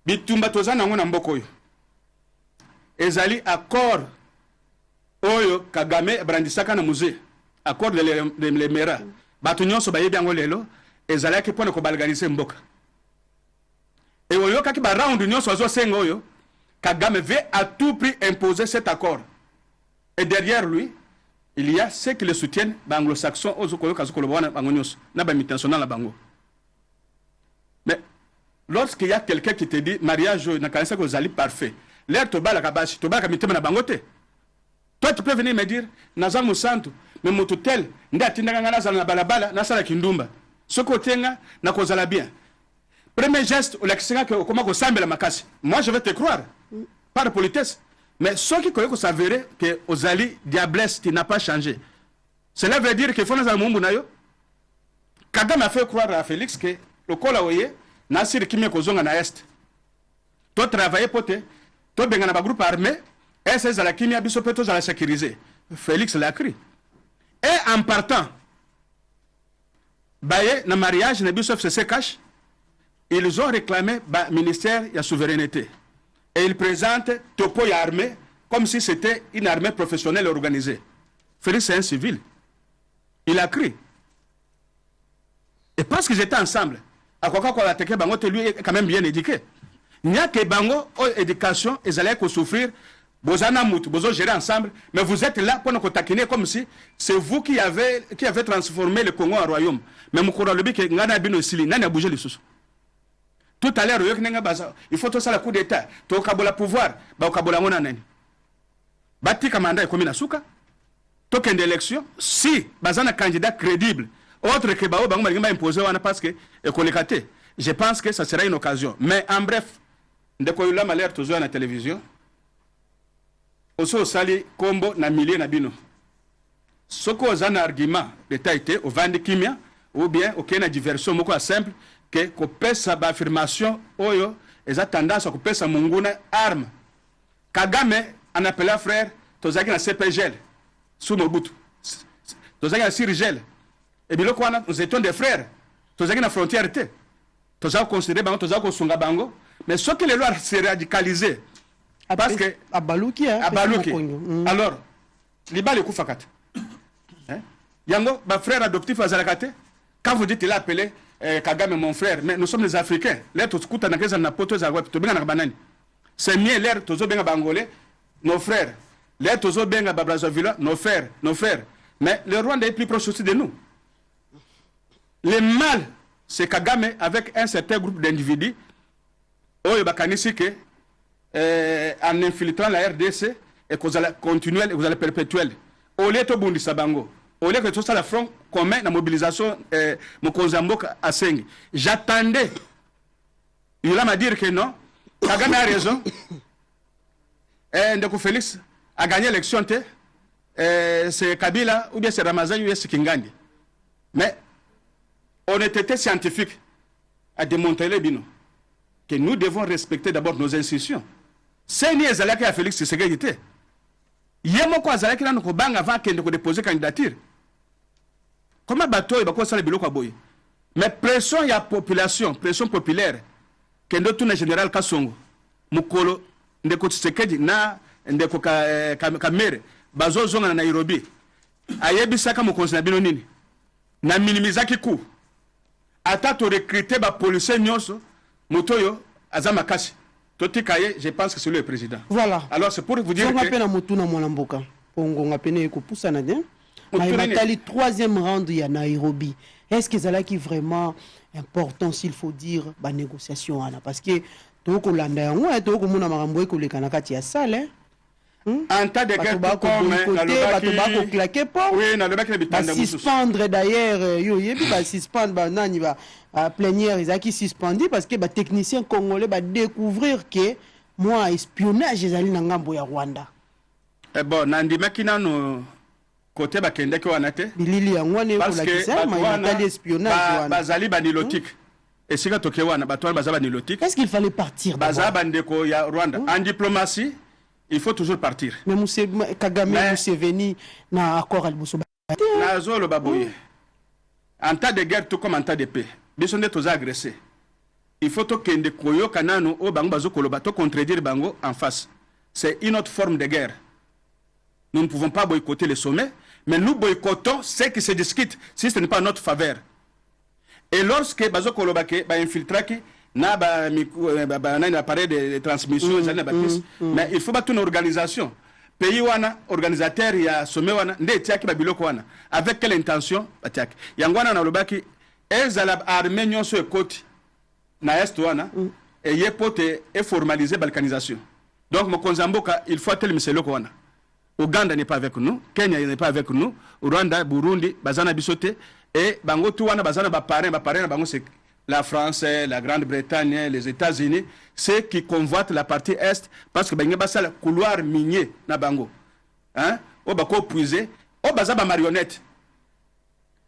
bitumba tozana ngona mbokoyo. Ezali accord oyo Kagame brandisaka na musée accord de l'Emera bato nyonso bayebi yango lelo ezalaki mpona kobalganize mboka et oyokaki ba round nyonso azosenga oyo Kagame veut à tout prix imposer cet accord et derrière lui il y a ceux qui le soutiennent anglo-saxons ozokoyoka zokoloba bango nyonso na ba multinational na bango. Mais lorsqu'il y a quelqu'un qui te dit mariage na kanisa ko zali parfait l'air tobala kabashi tobala kamitema na bangote. Toi, tu peux venir me dire, Nazam Moussantou, mais mon tel, Ndatinanga Nazal na balabala, Nasala Kindumba. Ce côté-là, n'a causé bien. Premier geste, ou l'accent que comment qu'on semble la makasi. Moi, je vais te croire, par politesse. Mais ceux qui connaissent s'avérer que Ozali, diablesse, qui n'a pas changé. Cela veut dire qu'il faut nous avoir un Kagame a fait croire à Félix que le Kolaoye, Nasir Kimé Kozonga na Est. Toi, travailler pour te, toi, ben un groupe armé. Et c'est la qui a biso peto la sécuriser. Félix l'a écrit. Et en partant, baye na mariage na biso FCC cash, ils ont réclamé le ministère de la souveraineté. Et ils présentent topo y armée comme si c'était une armée professionnelle organisée. Félix c'est un civil. Il a écrit. Et parce qu'ils étaient ensemble, à quoi qu'on a attaqué, Bango lui est quand même bien éduqué. Il n'y a que Bango éducation, ils allaient souffrir. Vous avez géré ensemble, mais vous êtes là pour nous taquiner comme si c'est vous qui avez transformé le Congo en royaume. Mais mon courant le bic n'a pas bougé les sous. Tout à l'heure, il faut tout ça la coup d'état. Tu as le pouvoir, tu as le pouvoir. Bati Kamanda est comme une souka. Token d'élection, si tu un candidat crédible, autre que Bao Bango m'a imposé parce que je pense que ça sera une occasion. Mais en bref, dès qu'on a eu la malheur toujours à la télévision, Oso sali kombo na millier na bino. Soko ozana argument de taité au vandi kimia ou bien aucune diversion moko simple que ko pesa ba affirmation oyo eza tendance à ko pesa munguna arme. Kagame en appela frère tozaki na CPGL sous Mobutu. Tozaki na Sirigel. Et biloko wana nous étions des frères. Tozaki na frontière té. Tozaki considérer bango tozaki ko sunga bango mais ce que les lois se radicaliser. Parce que
Abalouki,
alors liba le kufakat yango ba frère adoptif azalakate quand vous dites il a appelé Kagame mon frère mais nous sommes des Africains l'air to skuta na keza na poto za to benga na banani c'est mieux l'air tozo benga bangolais nos frères l'air tozo benga ba Brazzaville nos frères mais le Rwanda est plus proche aussi de nous. Le mal c'est Kagame avec un certain groupe d'individus oyo bakanisi que en infiltrant la RDC et que vous allez continuer, vous allez perpétuer. Au lieu de Bundi Sabango, au lieu que tout ça la front commun, la mobilisation, mon Kozambok à Seng. J'attendais. Il m'a dit que non. Kagame a raison. Ndeko Félix a gagné l'élection. C'est Kabila ou bien c'est Ramazan ou bien c'est Kingandi. Mais on était scientifique à démontrer les binos que nous devons respecter d'abord nos institutions. C'est ni ezalaki à Félix Tshisekedi était. Yemoko azalaki na ko banga avant qu'il ne déposer candidature. Comment bateau ba ko sala biloko boy. Mais pression ya population, pression populaire que ndotu na général Kasongo. Mukolo ndeko Tshisekedi na ndeko Kamere bazo zonga na Nairobi. Ayebisaka mo conseiller bino nini. Na minimizaki coup. Ata to recruter ba policier nyonso motoyo azama kasi. Je pense que c'est le président.
Voilà.
Alors c'est pour vous dire que...
Le troisième round il y a Nairobi. Est-ce que c'est qui vraiment important s'il faut dire la négociation parce que tout le monde
en tas de guerre
suspendre d'ailleurs suspendre plénière ils qui suspendu parce que les techniciens congolais va découvrir que moi espionnage ezali na ngambo ya Rwanda.
Bon, nandimaki nano côté bakendeki wana te.
Bilili yango wana ekolakisa matali espionnage wana.
Bazali banilotique. Esika toke wana batwana bazaba nilotique.
Est-ce qu'il fallait partir d'abord?
Bazaba ndeko ya Rwanda. En diplomatie, il faut toujours partir.
Mais Kagame Museveni na accord à Liboso.
Na zolo baboye. En temps de guerre tout comme en temps de paix. Biso nde toza agressé. Il faut to kende koyo kanano o bango bazo koloba to contredire bango en face. C'est une autre forme de guerre. Nous ne pouvons pas boycotter les sommets, mais nous boycottons ce qui se discute si ce n'est pas notre faveur. Et lorsque bazo kolobake ba infiltraki na ba appareil de transmission mais il faut pas une organisation. Pays wana organisateur ya sommet wana nde tiaki ba biloko wana avec quelle intention batiaki. Yangwana na lobaki ezala armée nyonso ekoti na est wana et yepote et formaliser balkanisation. Donc mokonzi mboka il faut tel miseloko wana. Ouganda n'est pas avec nous, Kenya n'est pas avec nous, Rwanda, Burundi, bazana bisote et bango tout wana bazana ba parrain bango c'est la France, la Grande-Bretagne, les États-Unis, ceux qui convoitent la partie est parce que bango basala couloir minier na bango. Hein? O bako puiser, o bazaba marionnette.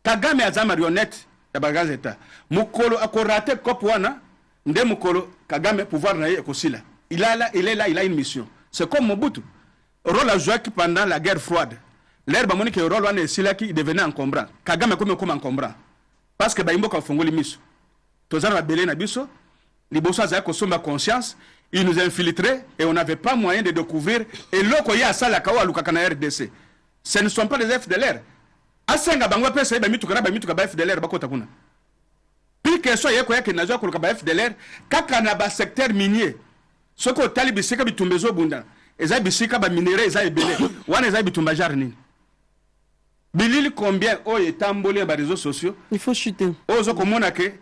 Kagame aza marionnette ya bagaza état. Mukolo akorate kop wana nde mukolo Kagame pouvoir na ekosila. Il est là, il a une mission. C'est comme Mobutu. Rôle a joué pendant la guerre froide. L'air bamoni que rôle wana esila qui devenait encombrant. Kagame comme encombrant. Parce que baimbo ka fongoli miso. Tozana ba belé na biso, liboso za ko somba conscience, il nous a infiltrés et on n'avait pas moyen de découvrir et loko ya sala kawa lukaka na RDC. Ce ne sont pas des FDLR. Asenga bango pesa ba mituka ba FDLR bakota kuna. Puis que soit yeko yake na zo ko ba FDLR kaka na ba secteur minier. Soko tali bisika bitumbezo bunda. Eza bisika ba minéraux eza ebele. Wana eza bitumba jarni. Bilili combien etamboli ba réseaux sociaux.
Il faut chuter.
Ozo komona ke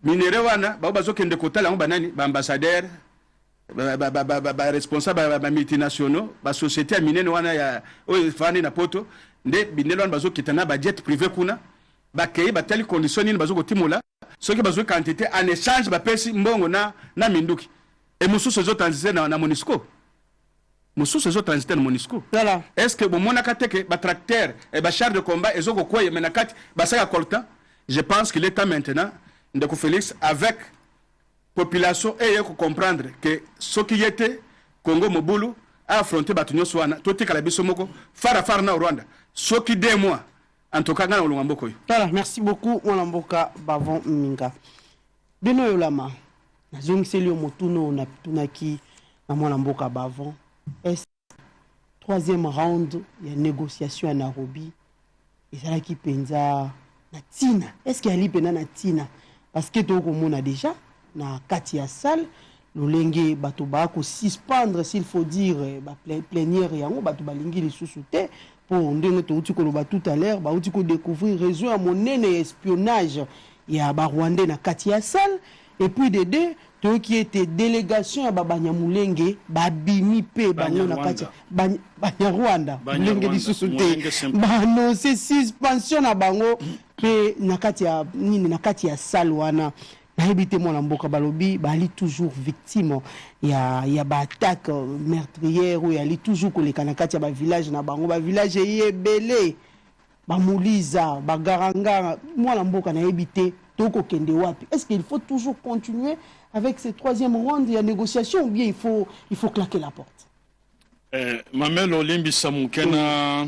minéraux wana ba bazo kende kotala ngo banani ba ambassadeur ba responsable ba multinationaux ba société minene wana ya fani na poto nde binelo wana bazo kitana ba jet privé kuna ba kei ba telle condition ni bazo kotimula soki bazo quantité en échange ba pesi mbongo na minduki et mususu zo transiter na MONUSCO. Mususu zo transiter na MONUSCO.
Voilà.
Est-ce que bon mona kateke ba tracteur et ba char de combat ezo ko koye menakati ba saka kolta? Je pense qu'il est temps maintenant de Félix avec population et comprendre que ce qui était Congo Mobulu a affronté Batunyo Swana, tout est Kalabiso Moko, Fara na Rwanda. Ce qui des mois, en tout cas, dans le
Voilà, merci beaucoup, Mwalamboka Bavon Minga. Beno Yolama, Nazong Selio Motuno, Natunaki, Mwalamboka Bavon. Est troisième round, il y a négociation à Nairobi. Et ça qui penza na Tina. Est-ce qu'il y a l'ipena na Tina? Parce que tout le monde a déjà. Na Katia Sal, l'olenge bato ba ko suspendre s'il faut dire plénière yango bato balingi les sous-souté pour ndenge to uti ko ba tout à l'heure ba uti ko découvrir réseau à monene espionnage ya ba Rwandais na Katia Sal et puis de deux to qui était délégation ya Banyamulenge ba bimi pe bango na Katia Banyarwanda mulenge li sous-souté ba no c'est suspension na bango pe na Katia nini na Katia Sal wana. Naibité mon amboka balobi bali toujours victime ya ba attaque meurtrière ou yali toujours ko le kanakati ya ba village na bango ba village yebele ba Mouliza ba Garanga mon amboka naibité toko kende wapi. Est-ce qu'il faut toujours continuer avec ce troisième round de négociation ou bien il faut claquer la porte?
Mamelo limbi samukena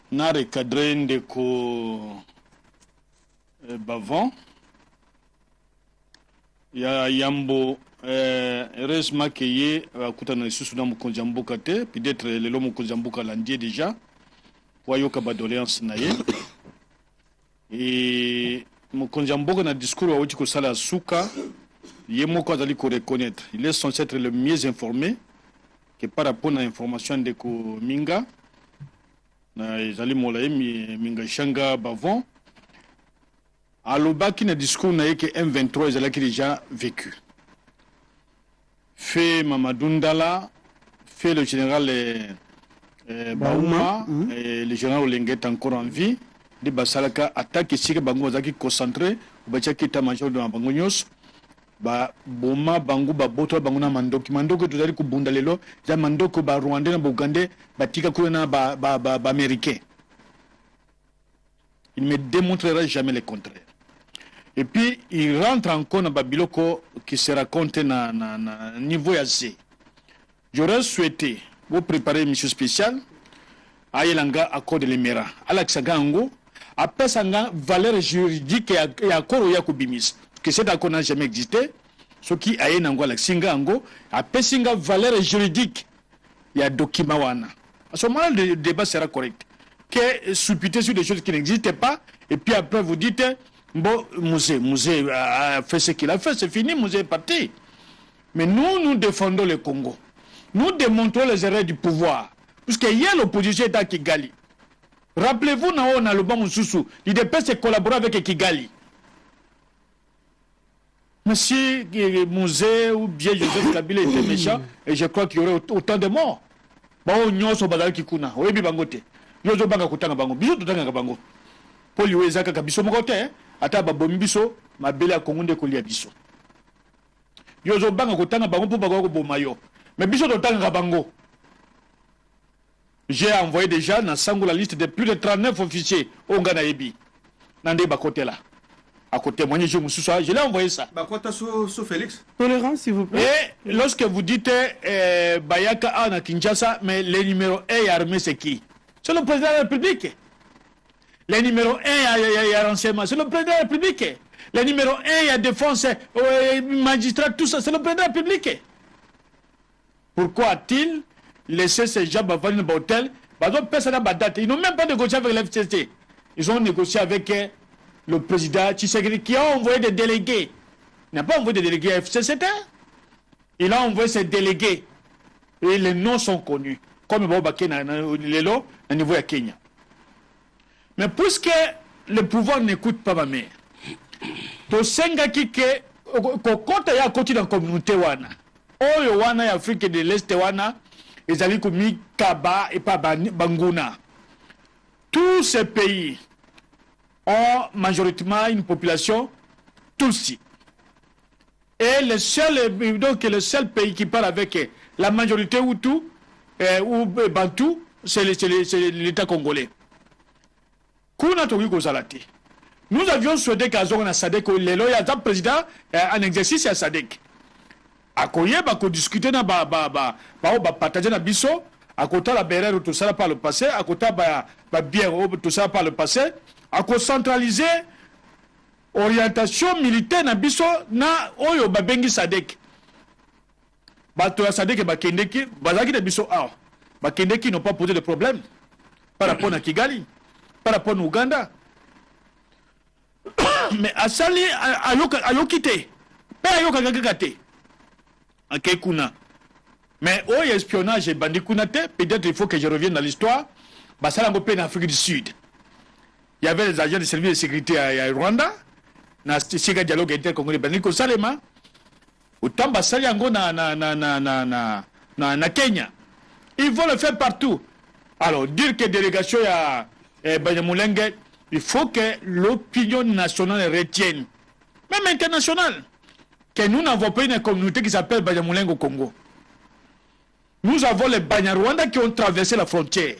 na recadrer ndeko bavon ya yambo heureusement que ye akutana lisusu na mokonzi mboka te peut-être lelo mokonzi mboka landie déjà wayoka ba doléance na ye et mokonzi mboka na discours wa ko sala suka ye moko azali ko reconnaître il est censé être le mieux informé que par rapport à l'information de ko minga na ezali molaye minga shanga bavon. Alobaki na discours na que M23 ezalaki déjà vécu. Fait Mamadou Ndala, fait le général Baouma, et le général Olengue est encore en vie. De Basalaka attaque ici que Bango Zaki concentré, ou Bachaki état major de Bangonyos. ba boma bango ba boto bango na mandoki tozali ko bunda lelo za mandoko ba Rwandais na Bugandais batika ko na ba américain. Il ne me démontrera jamais le contraire. Et puis il rentre encore dans Babiloko qui se raconte na niveau assez. J'aurais souhaité vous préparer une mission spéciale à Yelanga accord de l'Émirat. Alaxanga Ango après sanga valeur juridique et accord ya kubimis. Que cet accord n'a jamais existé. Ce qui a eu Nango Alexinga Ango après singa valeur juridique. Il y a document wana. À ce moment le débat sera correct. Que supputer sur des choses qui n'existaient pas et puis après vous dites bon Musée a fait ce qu'il a fait, c'est fini, Musée est parti. Mais nous défendons le Congo. Nous démontrons les erreurs du pouvoir. Puisque hier l'opposition est à Kigali. Rappelez-vous, on a le bon Moussoussou. Il dépêche de collaborer avec Kigali. Monsieur Musée ou bien Joseph Kabila était méchant et je crois qu'il y aurait autant de morts. Bon, nous sommes dans Kikuna. Oui, Bangote. Nous sommes dans Kutanga Bango. Bisous, tout dans Bango. Pour lui, il y a un biso mokote. Ata babom biso, ma belle a Kongunde Kolia biso. Nous sommes dans Kutanga Bango pour Bango Bomayo. Mais biso tout dans Bango. J'ai envoyé déjà dans Sango la liste de plus de 39 officiers au Nganaebi. Nande Bakote là. À côté, moi, je l'ai envoyé ça.
Bakota sous Félix.
Tolérance, s'il vous plaît.
Et lorsque vous dites Bayaka à Kinshasa, mais le numéro 1 armé, c'est qui? C'est le président de la République. Le numéro 1 il y a renseignement, c'est le président de la République. Le numéro 1 il y a défense, magistrat, tout ça, c'est le président de la République. Pourquoi a-t-il laissé ces gens dans le hôtel? Ils n'ont même pas négocié avec l'FCC. Ils ont négocié avec le président Tshisekedi qui a envoyé des délégués. Il n'a pas envoyé des délégués à FCC. Il a envoyé ses délégués. Et les noms sont connus. Comme Lelo, au niveau de Kenya. Mais puisque le pouvoir n'écoute pas ma mère, to senga kike kokota ya koti dans la communauté wana. Oyo wana ya Afrique de l'Est wana, ezali komi Kaba et pas Banguna. Tous ces pays ont majoritairement une population Tutsi. Et le seul pays qui parle avec la majorité Hutu ou Bantou, c'est l'État congolais. Nous avions souhaité qu'Azon a Sadek, le président en exercice à Sadek. À Koye, on discutait na partager na biso, à côté la BRR tout ça par le passé, à côté bien tout ça par le passé, à centraliser orientation militaire na biso na oyo babengi Sadek. Bato ya Sadek bakendeki, bazaki na biso ah, bakendeki n'ont pas posé de problème par rapport à Kigali. Par rapport à Ouganda. Mais à Sali, à Yokite, pas à Yokagagate, à Kekuna. Mais au espionnage et bandikunate, peut-être il faut que je revienne dans l'histoire. Basala en Afrique du Sud. Il y avait les agents de service de sécurité à Rwanda, dans le dialogue intercongolais, Baniko Salema, autant Basali Ango na Kenya. Ils vont le faire partout. Alors, dire que délégation a. Il faut que l'opinion nationale retienne, même internationale, que nous n'avons pas une communauté qui s'appelle Banyamulenge au Congo. Nous avons les Banyarwanda qui ont traversé la frontière.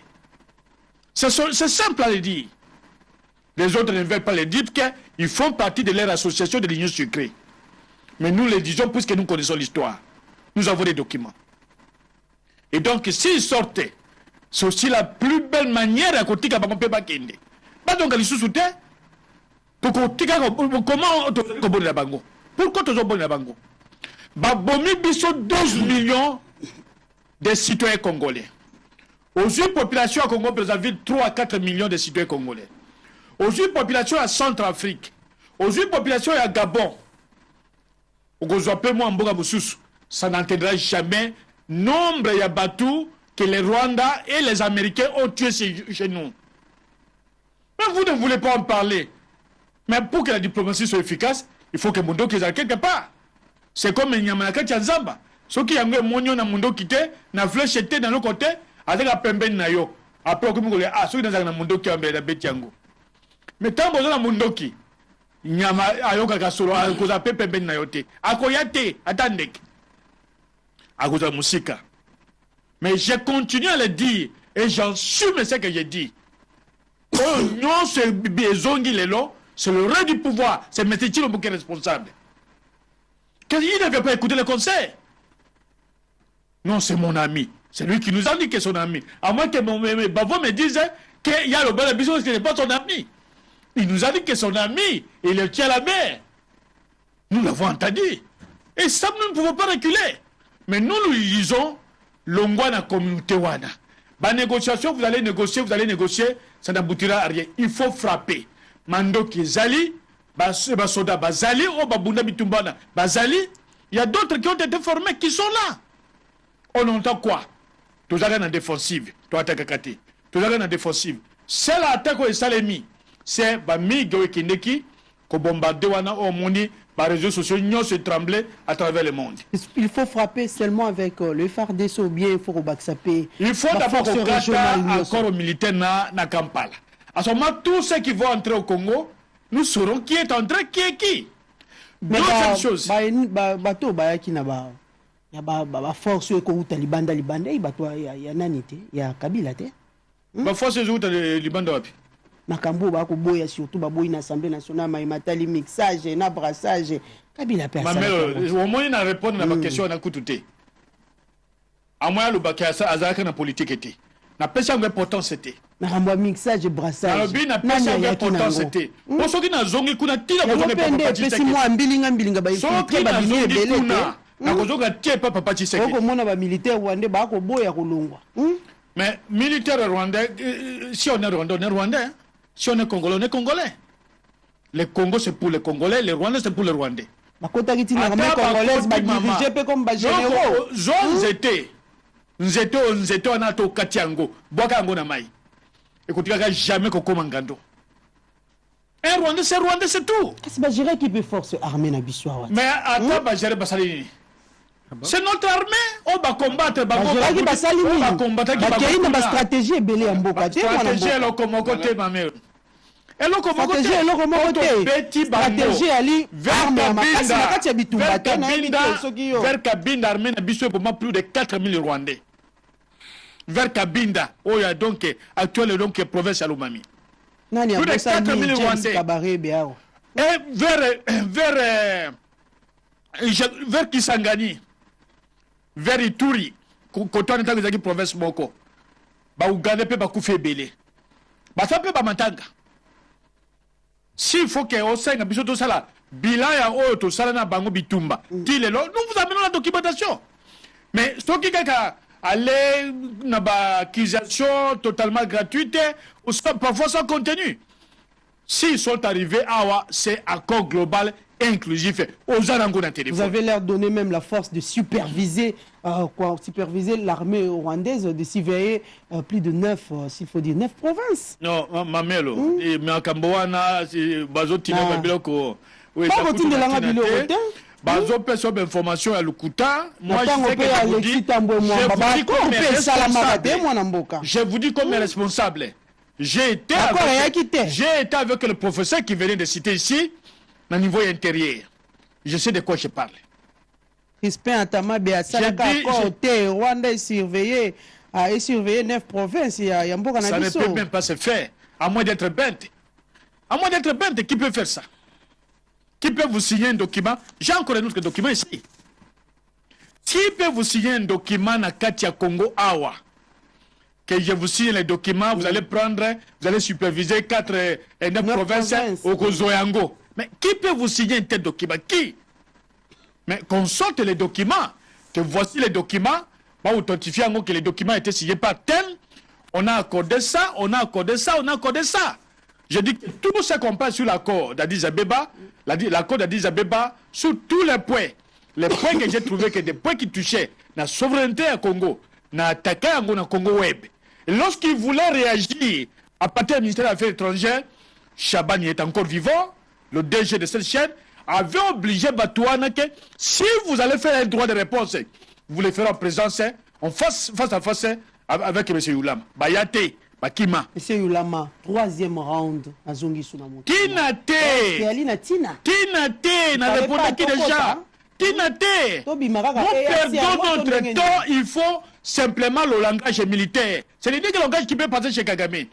C'est simple à le dire. Les autres ne veulent pas le dire qu'ils font partie de leur association de l'Union secrète. Mais nous le disons puisque nous connaissons l'histoire. Nous avons des documents. Et donc, s'ils sortaient, c'est aussi la plus belle manière à côté de Bakende. Pas donc à l'issue-souté. Comment tu la bango? Pourquoi tu as la bango? Babomi biso 12 millions de citoyens congolais. Aujourd'hui, population à Congo présente 3 à 4 millions de citoyens congolais. Aujourd'hui, population à Centrafrique. Aujourd'hui, population à Gabon. Ça n'entendra jamais nombre de Batou que les Rwandais et les Américains ont tué chez nous. Mais vous ne voulez pas en parler. Mais pour que la diplomatie soit efficace, il faut que Mundo qu'ils aient quelque part. C'est comme Nyamanaka Tchanzamba. Ceux qui ont monio na Mundo quitté, na flèche était dans le côté, avec la pembe na yo. Après, comme vous voulez, ah, ceux qui ont na Mundo qui ont la bête yango. Mais tant que vous avez Mundo qui, nyama ayoka kasolo akoza pepe ben na yote akoyate atandek akoza musika. Mais je continue à le dire et j'assume ce que j'ai dit. Oh non, c'est Bezongi Lelo, c'est le roi du pouvoir, c'est M. Tchilombo qui est responsable. Il n'avait pas écouté le conseil. Non, c'est mon ami. C'est lui qui nous a dit que c'est son ami. À moins que mon Bavo me dise qu'il y a le bel business qui n'est pas son ami. Il nous a dit que son ami, il le tient à la main. Nous l'avons entendu. Et ça, nous ne pouvons pas reculer. Mais nous disons, l'ongwa na communauté wana. Ba négociation, vous allez négocier, ça n'aboutira à rien. Il faut frapper. Mando Kizali, Basoda Bazali, Babunda Bitumbana Bazali, il y a d'autres qui ont été formés qui sont là. On entend quoi? Tous en défensive, toi attaquer. Tous en défensive. C'est l'attaque au Salemi. C'est Bami Goekindeki, ko bombardé wana au moni, par réseaux sociaux, nous se trembler à travers le monde.
Il faut frapper seulement avec le FARDC ou bien il faut Baksape.
Il faut d'abord accord aux militaires na Kampala. À ce moment, tous ceux qui vont entrer au Congo, nous saurons qui est entré, qui est qui. Deuxième chose.
Bato bayaki na ba ya ba force ko Libanda il bato ya nanite ya Kabila te.
Ba force zo Libanda wapi?
Makambo ba ko boya surtout ba boyi na Assemblée nationale ma matali mixage na brassage Kabila personne.
Mais au moins na répondre na ma question na kututé. À moi le bakasa azaka na politique était. Na pesa ngwe c'était.
Na ramba mixage brassage.
Na bi na pesa ngwe c'était. Pour ceux qui na zongi kuna tila ko ne pas
papa Tshisekedi. Moi mbilinga ba
ifike ba bini ebele te. Na ko zonga tie papa Tshisekedi.
Ko mona ba militaire wande ba ko boya ko longwa.
Mais militaire rwandais si on est rwandais. Si on est congolais, on est congolais. Le Congo c'est pour les Congolais, les Rwandais c'est pour les Rwandais. Nous étions en ato Katiango, Bokango na mai. Écoutez, jamais qu'on comme Ngando. Un Rwandais, c'est tout.
Qu'est-ce que gérer qui peut force armée na biswa?
Mais attends, Bajere Basalini. C'est notre armée, on va combattre.
On va combattre. Il y a une stratégie et belé en boka.
Stratégie et locomocoté, ma mère. Et locomocoté.
Stratégie ali vers
Kabinda, armée na biswa pour plus de 4000 Rwandais. Vers Kabinda, où il y a donc actuellement donc province à Lomami.
Plus de
4000 Rwandais. Et vers Kisangani. Vers Ituri, quand on est dans la province Moko, Ouganda peut pas couper belé. Ça peut pas m'entendre. S'il faut qu'on s'aille à tout ça, bilan ya o to sala na bango bitumba. Nous vous amenons la documentation. Mais ce qui a aller na ba accusation totalement gratuite ou parfois sans contenu. S'ils sont arrivés à c'est accord global inclusif aux Arango d'un téléphone.
Vous avez l'air donné même la force de superviser l'armée rwandaise, de surveiller plus de 9, s'il faut dire 9 provinces.
Non, Mamelo, mais en Kamboana, Bazotina Babiloko, oui, Bazo personne d'information à Lukuta. Moi, je vous dis comme responsable. J'ai été avec le professeur qui venait de citer ici, au niveau intérieur. Je sais de quoi je parle.
Rwanda est surveillé 9 provinces. Ça
ne peut même pas se faire, à moins d'être bête. À moins d'être bête, qui peut faire ça? Qui peut vous signer un document? J'ai encore un autre document ici. Qui peut vous signer un document à Katia Congo Awa? Que je vous signe les documents, vous allez prendre, vous allez superviser 9 provinces au Kozoyango. Mais qui peut vous signer un tel document? Qui? Mais qu'on sorte les documents, que voici les documents, va authentifier que les documents étaient signés par tel, on a accordé ça, on a accordé ça, on a accordé ça. Je dis que tout ce qu'on parle sur l'accord d'Addis Abeba, l'accord d'Addis Abeba, sur tous les points que j'ai trouvé que des points qui touchaient la souveraineté à Congo, na attaqué à Congo Web. Et lorsqu'il voulait réagir à partir du ministère des Affaires étrangères, Chabani est encore vivant, le DG de cette chaîne, avait obligé Batouana que si vous allez faire un droit de réponse, vous le ferez en présence, en face à face avec M. Youlam. Bayate, bakima.
Monsieur Yulama, 3e round à Zongi Sunamoto.
Tina te.
Alina Tina.
Tina te. Na répondre qui déjà. Tina te. Nous perdons notre temps, il faut simplement le langage militaire. C'est l'idée que le langage qui peut passer chez Kagame.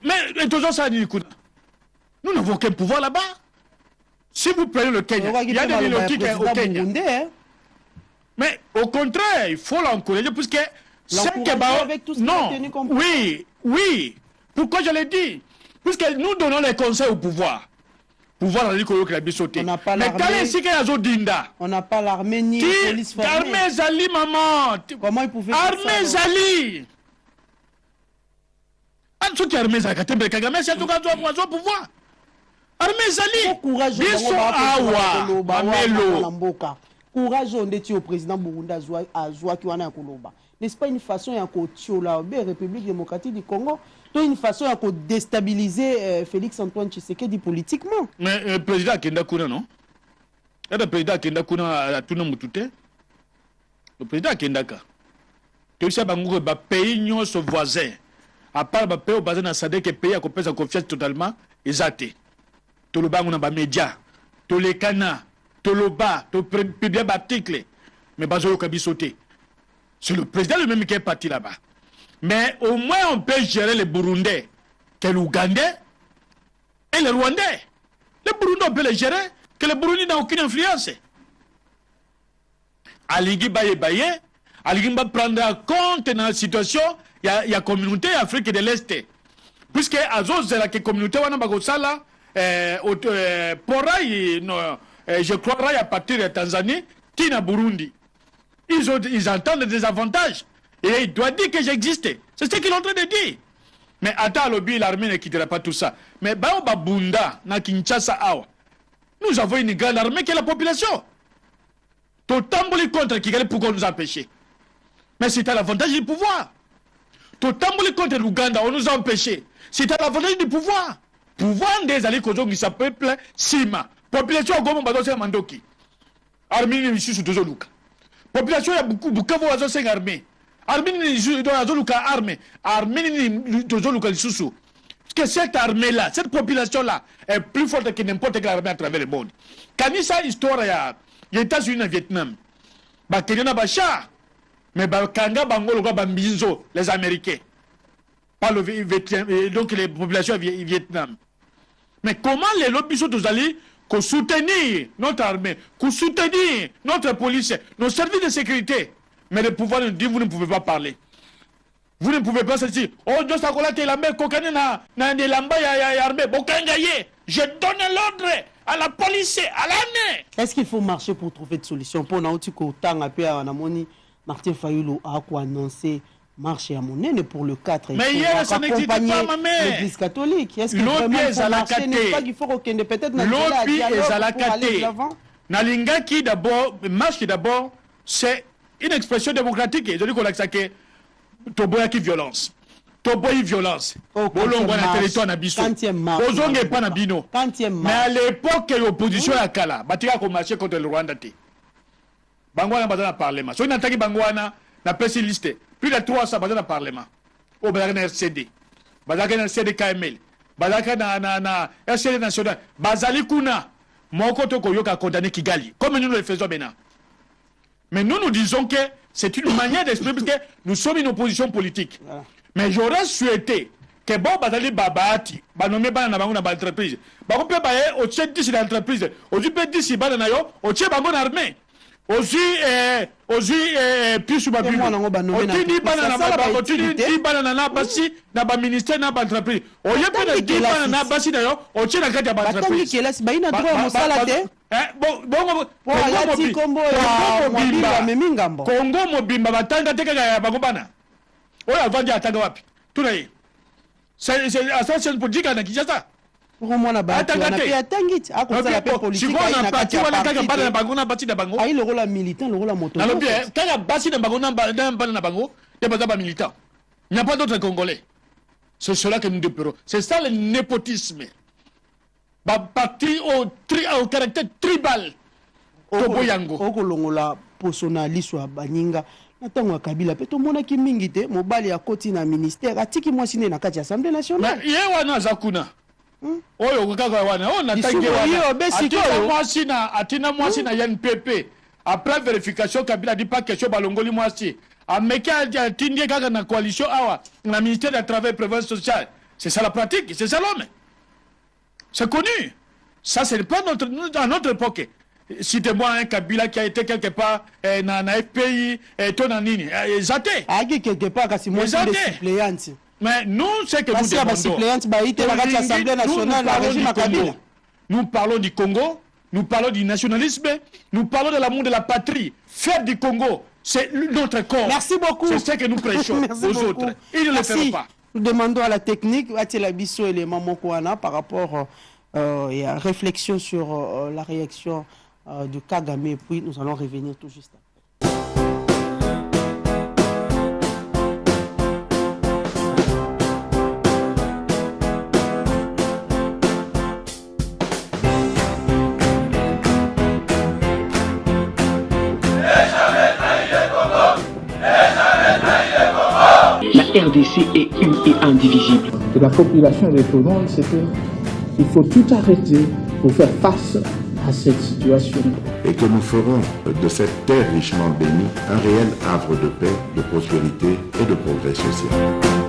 Mais toujours ça, nous n'avons aucun pouvoir là-bas. Si vous prenez le Kenya, il y a des bibliothèques au Kenya. Mais au contraire, il faut l'encourager puisque c'est que non, oui. Pourquoi je l'ai dit? Puisque nous donnons les conseils au pouvoir. Pouvoir la Ligue la bisoté. Mais quand
on n'a pas l'armée ni la police formée.
Armée Zali, maman.
Comment ils pouvaient faire ça?
Armée Zali. En tout cas, armée Zali, Kagame, c'est tout cas au pouvoir. Armée Zali.
Courage courage on dit au président Burundi Azwa qui wana Koloba. N'est-ce pas une façon à la République démocratique du Congo? C'est une façon à déstabiliser Félix Antoine Tshisekedi politiquement.
Mais le président Kenda Kuna, non? Le président Kenda Kuna a tout le monde. Le président Kenda Ka. Tu sais, le pays son voisin. À part le pays au bazar dans Sadek et pays à couper sa confiance totalement, exacté. Tout le banc on a média, tous les canards, tout le bas, tout le public article. Mais Bazo Kabi sauté. C'est le président lui-même qui est parti là-bas. Mais au moins on peut gérer les Burundais, que l'Ougandais et les Rwandais. Les Burundais on peut les gérer, que les Burundais n'ont aucune influence. Aligi Baye, Aligi va prendre en compte dans la situation, il y a communauté Afrique de l'Est. Puisque Azos la communauté wana bagosala je crois à partir de Tanzanie, Tina Burundi. Ils entendent des avantages. Et il doit dire que j'existais. C'est ce qu'il est en train de dire. Mais attends, lobby, l'armée ne quittera pas tout ça. Mais Baoba Bunda, na Kinshasa Awa, nous avons une grande armée qui est la population. Tout tamboli contre Kigali pour nous empêcher. Mais c'est à l'avantage du pouvoir. Tout tamboli contre l'Ouganda, on nous a empêchés. C'est à l'avantage du pouvoir. Pouvoir des alliés qui s'appelle Sima. Population à Gomo Badosse Mandoki. Armée ne sous toujours Luka. Population a beaucoup de 5 armées. Armée armée. Armée sous. Parce que cette armée-là, cette population-là est plus forte que n'importe quelle armée à travers le monde. Quand il y a histoire, il y a les États-Unis et Vietnam. Kenya Bacha. Mais Kanga Bangolo Bambizo, les Américains. Pas le Vietnam, donc les populations Vietnam. Mais comment les lobbies sont allés pour soutenir notre armée, pour soutenir notre police, nos services de sécurité? Mais le pouvoir nous dit, vous ne pouvez pas parler. Vous ne pouvez pas se dire, oh, Dieu s'accorde la main, kokane na lamba ya armée, bokangaye. Je donne l'ordre à la police, à l'armée.
Est-ce qu'il faut marcher pour trouver des solutions? Pour nous, autant à Martin Fayulu a annoncé marche à mon aîné pour le 4.
Mais hier, ça n'existe pas, ma mère.
L'église catholique. Est-ce qu'il faut marcher? N'est-ce pas qu'il faut reconnaître peut-être
l'OPI est à la caté. Nalinga qui d'abord, marche qui d'abord, c'est une expression démocratique. Je dis qu'on a que Toboya qui violence. Toboya violence. Bolongo na territoire na biso. Ozonge pas na bino. Mais à l'époque, l'opposition à Kala, Batika ko marché contre le Rwanda. Bangwana bazana na parlement. So inataki Bangwana na presse liste. Plus de 300 bazana na parlement. Au bazana RCD. Bazaka na RCD KML. Bazaka na RCD national. Bazali kuna moko to koyoka condamner Kigali. Comme nous le faisons maintenant. Mais nous disons que c'est une manière d'exprimer parce que nous sommes une opposition politique. Mais j'aurais souhaité que bon bazali babati, ba nommé bana na bango na ba entreprise. Ba ko pe ba e o tche 10 d'entreprise. O ju pe 10 bana na yo, o tche bango na armée. Aussi puis sur ma vie. On dit banana na basi na ba ministère na ba entreprise. O ye pe di banana na basi na yo, o tche na kati ya ba entreprise.
Tangi kela ba ina droit mosala te.
Congo mobimba batanga te kaka ya bango bana. Oyo avandi atanga wapi? Tuna ye. C'est association politique na Kinshasa.
Romona ba atangiti akozala pe politique na kati ya
kaka bana na bango na bati na bango.
Ai le rôle militant, le rôle moto.
Alors bien, kaka basi na bango na bana na bango, te bazaba militant. Il n'y a pas d'autres Congolais. C'est cela que nous déplorons. C'est ça le népotisme. Parti au caractère tribal.
Okolongola posona liswa baninga ntango ya Kabila pe tomonaki mingi te mobali ya koti na ministère atiki mwasi ne na kati ya Assemblée nationale.
Mais ye wana zakuna. Oyo kaka wana on attaque wana. Atina mwasi na NPP. Après vérification Kabila dit pas question balongoli mwasi. Ameka atindie kaka na coalition awa na ministère du travail et prévention sociale. C'est ça la pratique, c'est ça l'homme. C'est connu. Ça c'est pas dans notre époque. Citez-moi un Kabila qui a été quelque part dans FPI et tout dans Nini. Zaté.
Ah, quelque part, parce que moi, c'est des suppléantes.
Mais nous, c'est que nous demandons. Nous parlons du Congo, nous parlons du nationalisme, nous parlons de l'amour de la patrie. Faire du Congo, c'est notre corps.
Merci beaucoup.
C'est ce que nous prêchons aux autres. Ils ne le feront pas.
Nous demandons à la technique, par rapport à la réflexion sur la réaction de Kagame, et puis nous allons revenir tout juste après.
La RDC est une et indivisible.
De la population de Toulon, c'est qu'il faut tout arrêter pour faire face à cette situation.
Et que nous ferons de cette terre richement bénie un réel havre de paix, de prospérité et de progrès social.